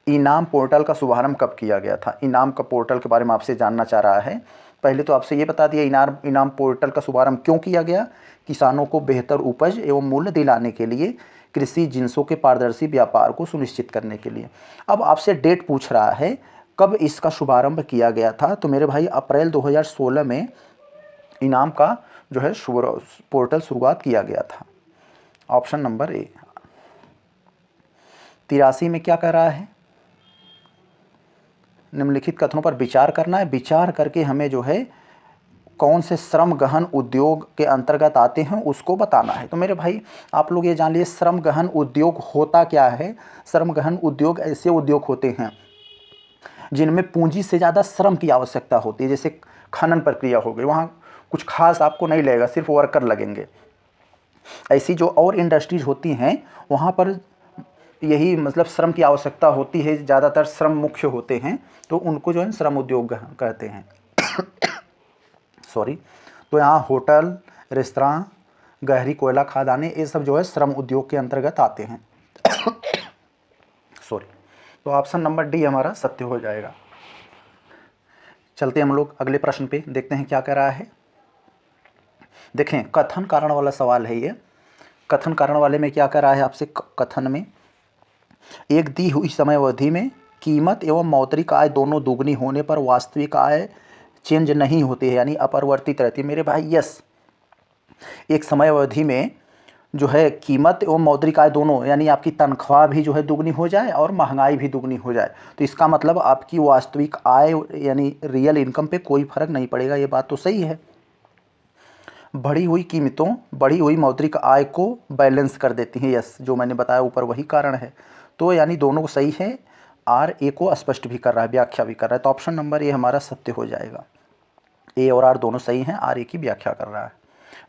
इनाम पोर्टल का शुभारंभ कब किया गया था? इनाम का पोर्टल के बारे में आपसे जानना चाह रहा है। पहले तो आपसे ये बता दिया इनाम पोर्टल का शुभारंभ क्यों किया गया? किसानों को बेहतर उपज एवं मूल्य दिलाने के लिए, कृषि जिन्सों के पारदर्शी व्यापार को सुनिश्चित करने के लिए। अब आपसे डेट पूछ रहा है कब इसका शुभारंभ किया गया था? तो मेरे भाई अप्रैल 2016 में इनाम का जो है पोर्टल शुरुआत किया गया था। Option number A. 83 में क्या कह रहा है? निम्नलिखित कथनों पर विचार करना है। विचार करके हमें जो है कौन से श्रम गहन उद्योग के अंतर्गत आते हैं उसको बताना है। तो मेरे भाई आप लोग ये जान लीजिए श्रम गहन उद्योग होता क्या है। श्रम गहन उद्योग ऐसे उद्योग होते हैं जिनमें पूंजी से ज़्यादा श्रम की आवश्यकता होती है। जैसे खनन प्रक्रिया हो गई, वहाँ कुछ खास आपको नहीं लगेगा, सिर्फ वर्कर लगेंगे। ऐसी जो और इंडस्ट्रीज होती हैं वहाँ पर यही मतलब श्रम की आवश्यकता होती है, ज़्यादातर श्रम मुख्य होते हैं, तो उनको जो है श्रम उद्योग कहते हैं। सॉरी। तो यहाँ होटल, रेस्तरां, गहरी कोयला खदानें, ये सब जो है श्रम उद्योग के अंतर्गत आते हैं। सॉरी। तो ऑप्शन नंबर डी हमारा सत्य हो जाएगा। चलते हम लोग अगले प्रश्न पे, देखते हैं क्या कह रहा है। देखें कथन कारण वाला सवाल है ये। कथन कारण वाले में क्या कह रहा है आपसे? कथन में एक दी हुई समय अवधि में कीमत एवं मौद्रिक आय दोनों दुगनी होने पर वास्तविक आय चेंज नहीं होती है, यानी अपरिवर्तित रहती है। मेरे भाई यस, एक समय अवधि में जो है कीमत एवं मौद्रिक आय दोनों, यानी आपकी तनख्वाह भी जो है दुगनी हो जाए और महंगाई भी दुगनी हो जाए, तो इसका मतलब आपकी वास्तविक आय यानी रियल इनकम पे कोई फर्क नहीं पड़ेगा। ये बात तो सही है। बढ़ी हुई कीमतों बढ़ी हुई मौद्रिक आय को बैलेंस कर देती हैं। यस, जो मैंने बताया ऊपर वही कारण है। तो यानी दोनों सही है। आर ए को स्पष्ट भी कर रहा है, व्याख्या भी कर रहा है, तो ऑप्शन नंबर ए हमारा सत्य हो जाएगा। ए और आर दोनों सही हैं, आर ए की व्याख्या कर रहा है।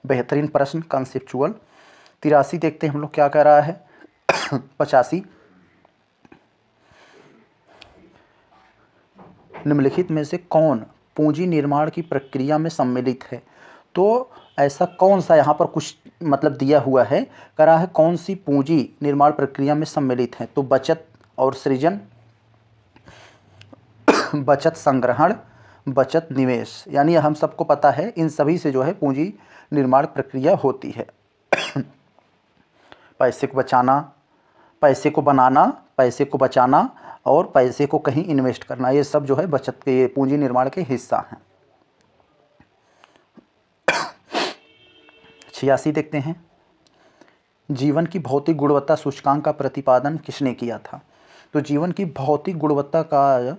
बेहतरीन प्रश्न, कंसेप्चुअल। 83 देखते हैं हम लोग क्या कह रहा है। 85, निम्नलिखित में से कौन पूंजी निर्माण की प्रक्रिया में सम्मिलित है। तो ऐसा कौन सा यहाँ पर कुछ मतलब दिया हुआ है, कह रहा है कौन सी पूंजी निर्माण प्रक्रिया में सम्मिलित है। तो बचत और सृजन, बचत संग्रहण, बचत निवेश, यानी हम सबको पता है इन सभी से जो है पूंजी निर्माण प्रक्रिया होती है। पैसे को बचाना, पैसे को बनाना, पैसे को बचाना और पैसे को कहीं इन्वेस्ट करना, ये सब जो है बचत के पूंजी निर्माण के हिस्सा हैं। 86 देखते हैं। जीवन की भौतिक गुणवत्ता सूचकांक का प्रतिपादन किसने किया था। तो जीवन की भौतिक गुणवत्ता का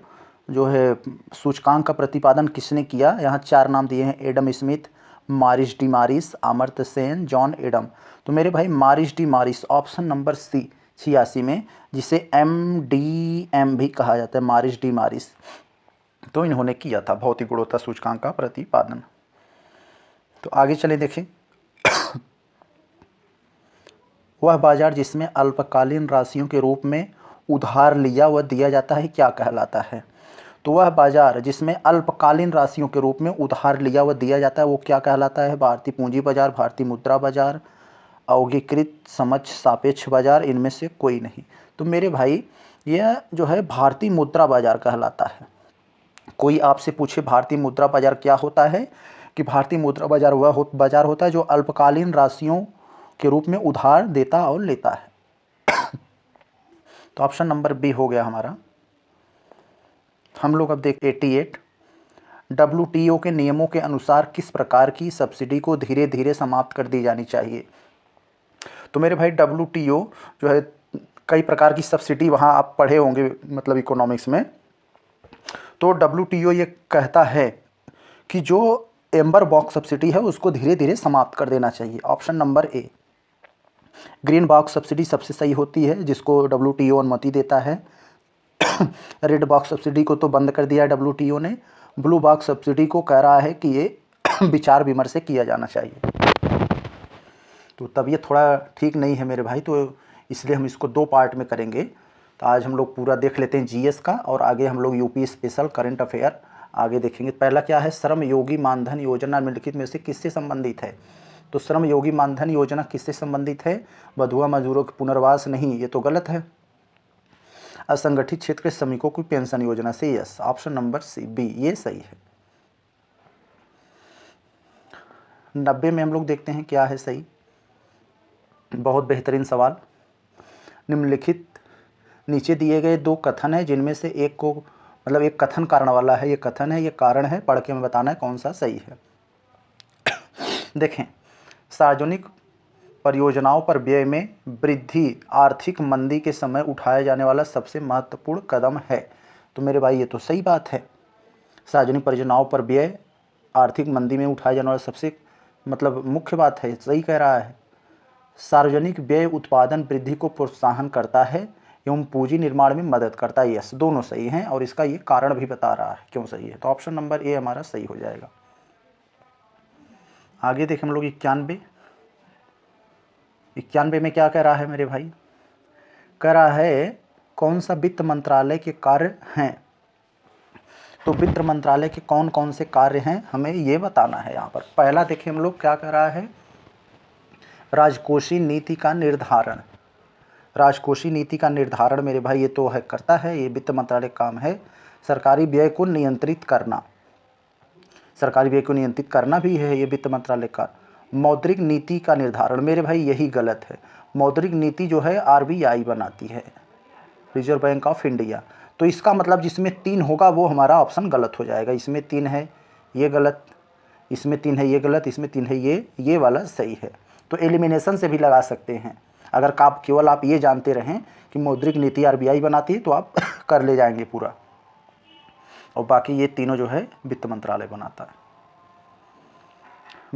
जो है सूचकांक का प्रतिपादन किसने किया, यहाँ 4 नाम दिए हैं। एडम स्मिथ, मारिस डी मारिस, अमर्त्य सेन, जॉन एडम। तो मेरे भाई मारिस डी मारिस, ऑप्शन नंबर सी 86 में, जिसे MDM भी कहा जाता है, मारिस डी मारिस, तो इन्होंने किया था भौतिक गुणवत्ता सूचकांक का प्रतिपादन। तो आगे चले देखें। वह बाजार जिसमें अल्पकालीन राशियों के रूप में उधार लिया व दिया जाता है क्या कहलाता है। तो वह बाजार जिसमें अल्पकालीन राशियों के रूप में उधार लिया व दिया जाता है वो क्या कहलाता है। भारतीय पूंजी बाजार, भारतीय मुद्रा बाजार, अवगीकृत समझ सापेक्ष बाजार, इनमें से कोई नहीं। तो मेरे भाई यह जो है भारतीय मुद्रा बाजार कहलाता है। कोई आपसे पूछे भारतीय मुद्रा बाजार क्या होता है, कि भारतीय मुद्रा बाजार वह बाजार होता है जो अल्पकालीन राशियों के रूप में उधार देता और लेता है। तो ऑप्शन नंबर बी हो गया हमारा। हम लोग अब देख 88, WTO के नियमों के अनुसार किस प्रकार की सब्सिडी को धीरे धीरे समाप्त कर दी जानी चाहिए। तो मेरे भाई WTO जो है कई प्रकार की सब्सिडी, वहाँ आप पढ़े होंगे मतलब इकोनॉमिक्स में। तो WTO ये कहता है कि जो एम्बर बॉक्स सब्सिडी है उसको धीरे धीरे समाप्त कर देना चाहिए। Option number A, green box subsidy सबसे सही होती है जिसको WTO अनुमति देता है। रेड बॉक्स सब्सिडी को तो बंद कर दिया है WTO ने। ब्लू बॉक्स सब्सिडी को कह रहा है कि ये विचार विमर्श से किया जाना चाहिए। तो तब ये थोड़ा ठीक नहीं है मेरे भाई, तो इसलिए हम इसको 2 पार्ट में करेंगे। तो आज हम लोग पूरा देख लेते हैं GS का, और आगे हम लोग UP स्पेशल करंट अफेयर आगे देखेंगे। पहला क्या है, श्रम योगी मानधन योजना निम्नलिखित में से किससे संबंधित है। तो श्रम योगी मानधन योजना किससे संबंधित है, बधुआ मजदूरों के पुनर्वास नहीं, ये तो गलत है। असंगठित क्षेत्र के श्रमिकों की पेंशन योजना से, yes, option number C B ये सही है। 90 में हम लोग देखते हैं क्या है सही। बहुत बेहतरीन सवाल। निम्नलिखित नीचे दिए गए 2 कथन है जिनमें से एक को मतलब एक कथन कारण वाला है, ये कथन है, ये कारण है, पढ़ के हमें बताना है कौन सा सही है। देखें, सार्वजनिक परियोजनाओं पर व्यय में वृद्धि आर्थिक मंदी के समय उठाया जाने वाला सबसे महत्वपूर्ण कदम है। तो मेरे भाई ये तो सही बात है। सार्वजनिक परियोजनाओं पर व्यय आर्थिक मंदी में उठाया जाने वाला सबसे मतलब मुख्य बात है, सही कह रहा है। सार्वजनिक व्यय उत्पादन वृद्धि को प्रोत्साहन करता है एवं पूंजी निर्माण में मदद करता है। यस, दोनों सही हैं और इसका ये कारण भी बता रहा है क्यों सही है। तो ऑप्शन नंबर ए हमारा सही हो जाएगा। आगे देखें हम लोग 91 में क्या कह रहा है मेरे भाई, कह रहा है कौन सा वित्त मंत्रालय के कार्य हैं। तो वित्त मंत्रालय के कौन कौन से कार्य हैं हमें ये बताना है। यहाँ पर पहला देखें हम लोग क्या कह रहा है, राजकोषीय नीति का निर्धारण। राजकोषीय नीति का निर्धारण मेरे भाई ये तो है करता है, ये वित्त मंत्रालय का काम है। सरकारी व्यय को नियंत्रित करना, सरकारी व्यय को नियंत्रित करना भी है ये वित्त मंत्रालय का। मौद्रिक नीति का निर्धारण मेरे भाई यही गलत है। मौद्रिक नीति जो है RBI बनाती है, रिजर्व बैंक ऑफ इंडिया। तो इसका मतलब जिसमें 3 होगा वो हमारा ऑप्शन गलत हो जाएगा। इसमें 3 है ये गलत, इसमें 3 है ये गलत, इसमें 3 है ये वाला सही है। तो एलिमिनेशन से भी लगा सकते हैं। अगर केवल आप ये जानते रहें कि मौद्रिक नीति आरबीआई बनाती है तो आप कर ले जाएंगे पूरा, और बाकी ये तीनों जो है वित्त मंत्रालय बनाता है।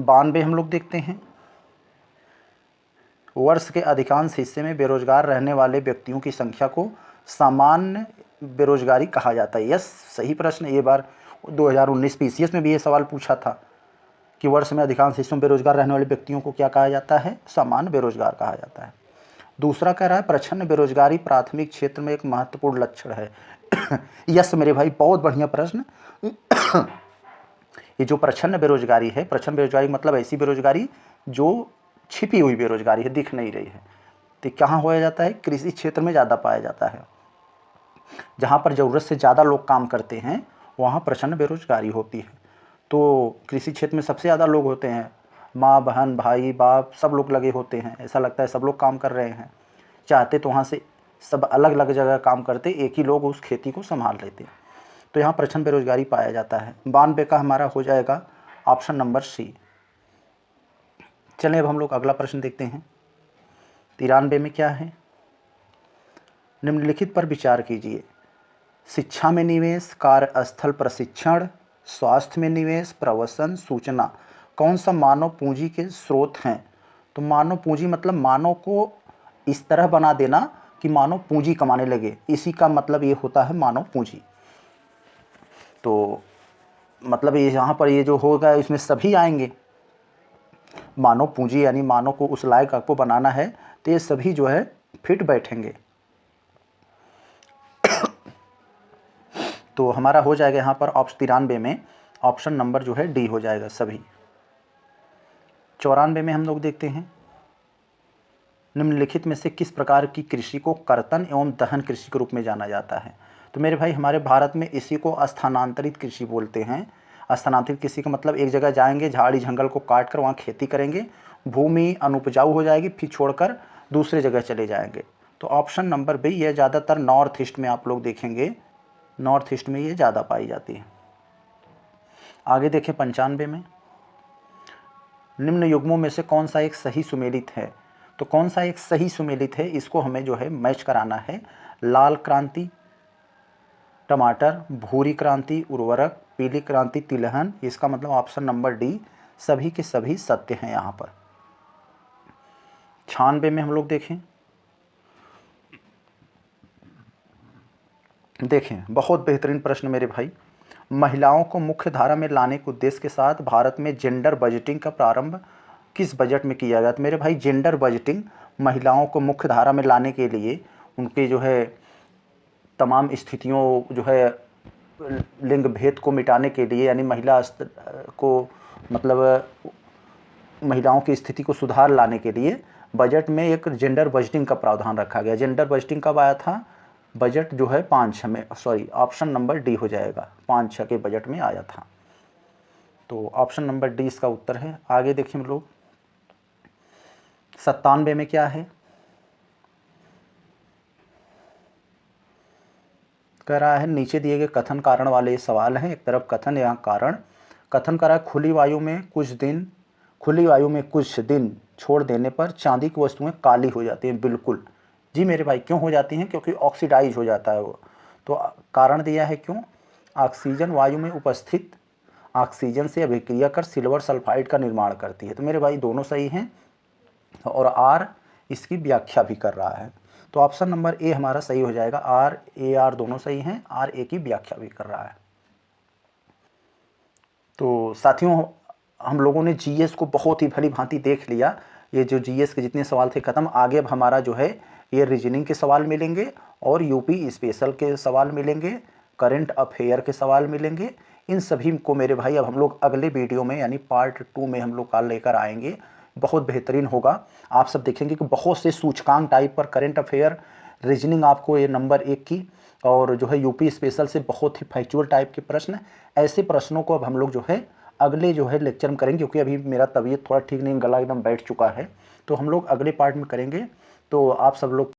92 हम लोग देखते हैं, वर्ष के अधिकांश हिस्से में बेरोजगार रहने वाले व्यक्तियों की संख्या को सामान्य बेरोजगारी कहा जाता है। यस, सही प्रश्न। ये बार 2019 पीसीएस में भी ये सवाल पूछा था कि वर्ष में अधिकांश हिस्सों में बेरोजगार रहने वाले व्यक्तियों को क्या कहा जाता है? सामान्य बेरोजगार कहा जाता है। दूसरा कह रहा है प्रच्छन्न बेरोजगारी प्राथमिक क्षेत्र में एक महत्वपूर्ण लक्षण है। यस मेरे भाई, बहुत बढ़िया प्रश्न। ये जो प्रच्छन्न बेरोजगारी है, प्रच्छन्न बेरोजगारी मतलब ऐसी बेरोजगारी जो छिपी हुई बेरोजगारी है, दिख नहीं रही है। तो कहाँ होया जाता है? कृषि क्षेत्र में ज़्यादा पाया जाता है। जहाँ पर ज़रूरत से ज़्यादा लोग काम करते हैं वहाँ प्रच्छन्न बेरोजगारी होती है। तो कृषि क्षेत्र में सबसे ज़्यादा लोग होते हैं, माँ बहन भाई बाप सब लोग लगे होते हैं, ऐसा लगता है सब लोग काम कर रहे हैं। चाहते तो वहाँ से सब अलग अलग जगह काम करते, एक ही लोग उस खेती को संभाल लेते। तो यहाँ प्रच्छन्न बेरोजगारी पाया जाता है। 92 का हमारा हो जाएगा ऑप्शन नंबर सी। चलें अब हम लोग अगला प्रश्न देखते हैं। 93 में क्या है? निम्नलिखित पर विचार कीजिए। शिक्षा में निवेश, कार्यस्थल प्रशिक्षण, स्वास्थ्य में निवेश, प्रवसन, सूचना, कौन सा मानव पूंजी के स्रोत हैं? तो मानव पूंजी मतलब मानव को इस तरह बना देना कि मानव पूंजी कमाने लगे, इसी का मतलब ये होता है मानव पूंजी। तो मतलब ये यहाँ पर ये जो होगा इसमें सभी आएंगे। मानव पूंजी यानी मानव को उस लायक आपको बनाना है, तो ये सभी जो है फिट बैठेंगे। तो हमारा हो जाएगा यहाँ पर ऑप्शन 93 में ऑप्शन नंबर जो है डी हो जाएगा सभी। 94 में हम लोग देखते हैं, निम्नलिखित में से किस प्रकार की कृषि को कर्तन एवं दहन कृषि के रूप में जाना जाता है? तो मेरे भाई हमारे भारत में इसी को स्थानांतरित कृषि बोलते हैं। स्थानांतरित कृषि का मतलब एक जगह जाएंगे, झाड़ी जंगल को काट कर वहाँ खेती करेंगे, भूमि अनुपजाऊ हो जाएगी, फिर छोड़कर दूसरे जगह चले जाएंगे। तो ऑप्शन नंबर बी, ये ज़्यादातर नॉर्थ ईस्ट में आप लोग देखेंगे, नॉर्थ ईस्ट में ये ज़्यादा पाई जाती है। आगे देखें 95 में, निम्न युग्मों में से कौन सा एक सही सुमेलित है? तो कौन सा एक सही सुमेलित है, इसको हमें जो है मैच कराना है। लाल क्रांति टमाटर, भूरी क्रांति उर्वरक, पीली क्रांति तिलहन, इसका मतलब ऑप्शन नंबर डी सभी के सभी सत्य हैं यहाँ पर। 96 में हम लोग देखें बहुत बेहतरीन प्रश्न मेरे भाई। महिलाओं को मुख्य धारा में लाने के उद्देश्य के साथ भारत में जेंडर बजटिंग का प्रारंभ किस बजट में किया गया? तो मेरे भाई जेंडर बजटिंग महिलाओं को मुख्य धारा में लाने के लिए, उनके जो है तमाम स्थितियों जो है लिंग भेद को मिटाने के लिए, यानी महिला को मतलब महिलाओं की स्थिति को सुधार लाने के लिए बजट में एक जेंडर बजटिंग का प्रावधान रखा गया। जेंडर बजटिंग कब आया था? बजट जो है 5-6 में, सॉरी ऑप्शन नंबर डी हो जाएगा, 5-6 के बजट में आया था। तो ऑप्शन नंबर डी इसका उत्तर है। आगे देखिए हम लोग 97 में क्या है? कह रहा है नीचे दिए गए कथन कारण वाले सवाल हैं। एक तरफ कथन यहाँ कारण। कथन करा खुली वायु में कुछ दिन छोड़ देने पर चांदी की वस्तुएं काली हो जाती हैं। बिल्कुल जी मेरे भाई, क्यों हो जाती हैं? क्योंकि ऑक्सीडाइज हो जाता है वो। तो कारण दिया है क्यों? ऑक्सीजन वायु में उपस्थित ऑक्सीजन से अभिक्रिया कर सिल्वर सल्फाइड का निर्माण करती है। तो मेरे भाई दोनों सही हैं, और आर इसकी व्याख्या भी कर रहा है। तो ऑप्शन नंबर ए हमारा सही हो जाएगा। आर ए आर दोनों सही हैं, आर ए की व्याख्या भी कर रहा है। तो साथियों हम लोगों ने जीएस को बहुत ही भली भांति देख लिया। ये जो जीएस के जितने सवाल थे खत्म। आगे अब हमारा जो है ये रीजनिंग के सवाल मिलेंगे और यूपी स्पेशल के सवाल मिलेंगे, करंट अफेयर के सवाल मिलेंगे। इन सभी को मेरे भाई अब हम लोग अगले वीडियो में यानी पार्ट 2 में हम लोग कल लेकर आएंगे। बहुत बेहतरीन होगा। आप सब देखेंगे कि बहुत से सूचकांक टाइप पर करंट अफेयर, रीजनिंग आपको ये नंबर 1 की, और जो है यूपी स्पेशल से बहुत ही फैक्चुअल टाइप के प्रश्न। ऐसे प्रश्नों को अब हम लोग जो है अगले जो है लेक्चर में करेंगे, क्योंकि अभी मेरा तबीयत थोड़ा ठीक नहीं, गला एकदम बैठ चुका है। तो हम लोग अगले पार्ट में करेंगे। तो आप सब लोग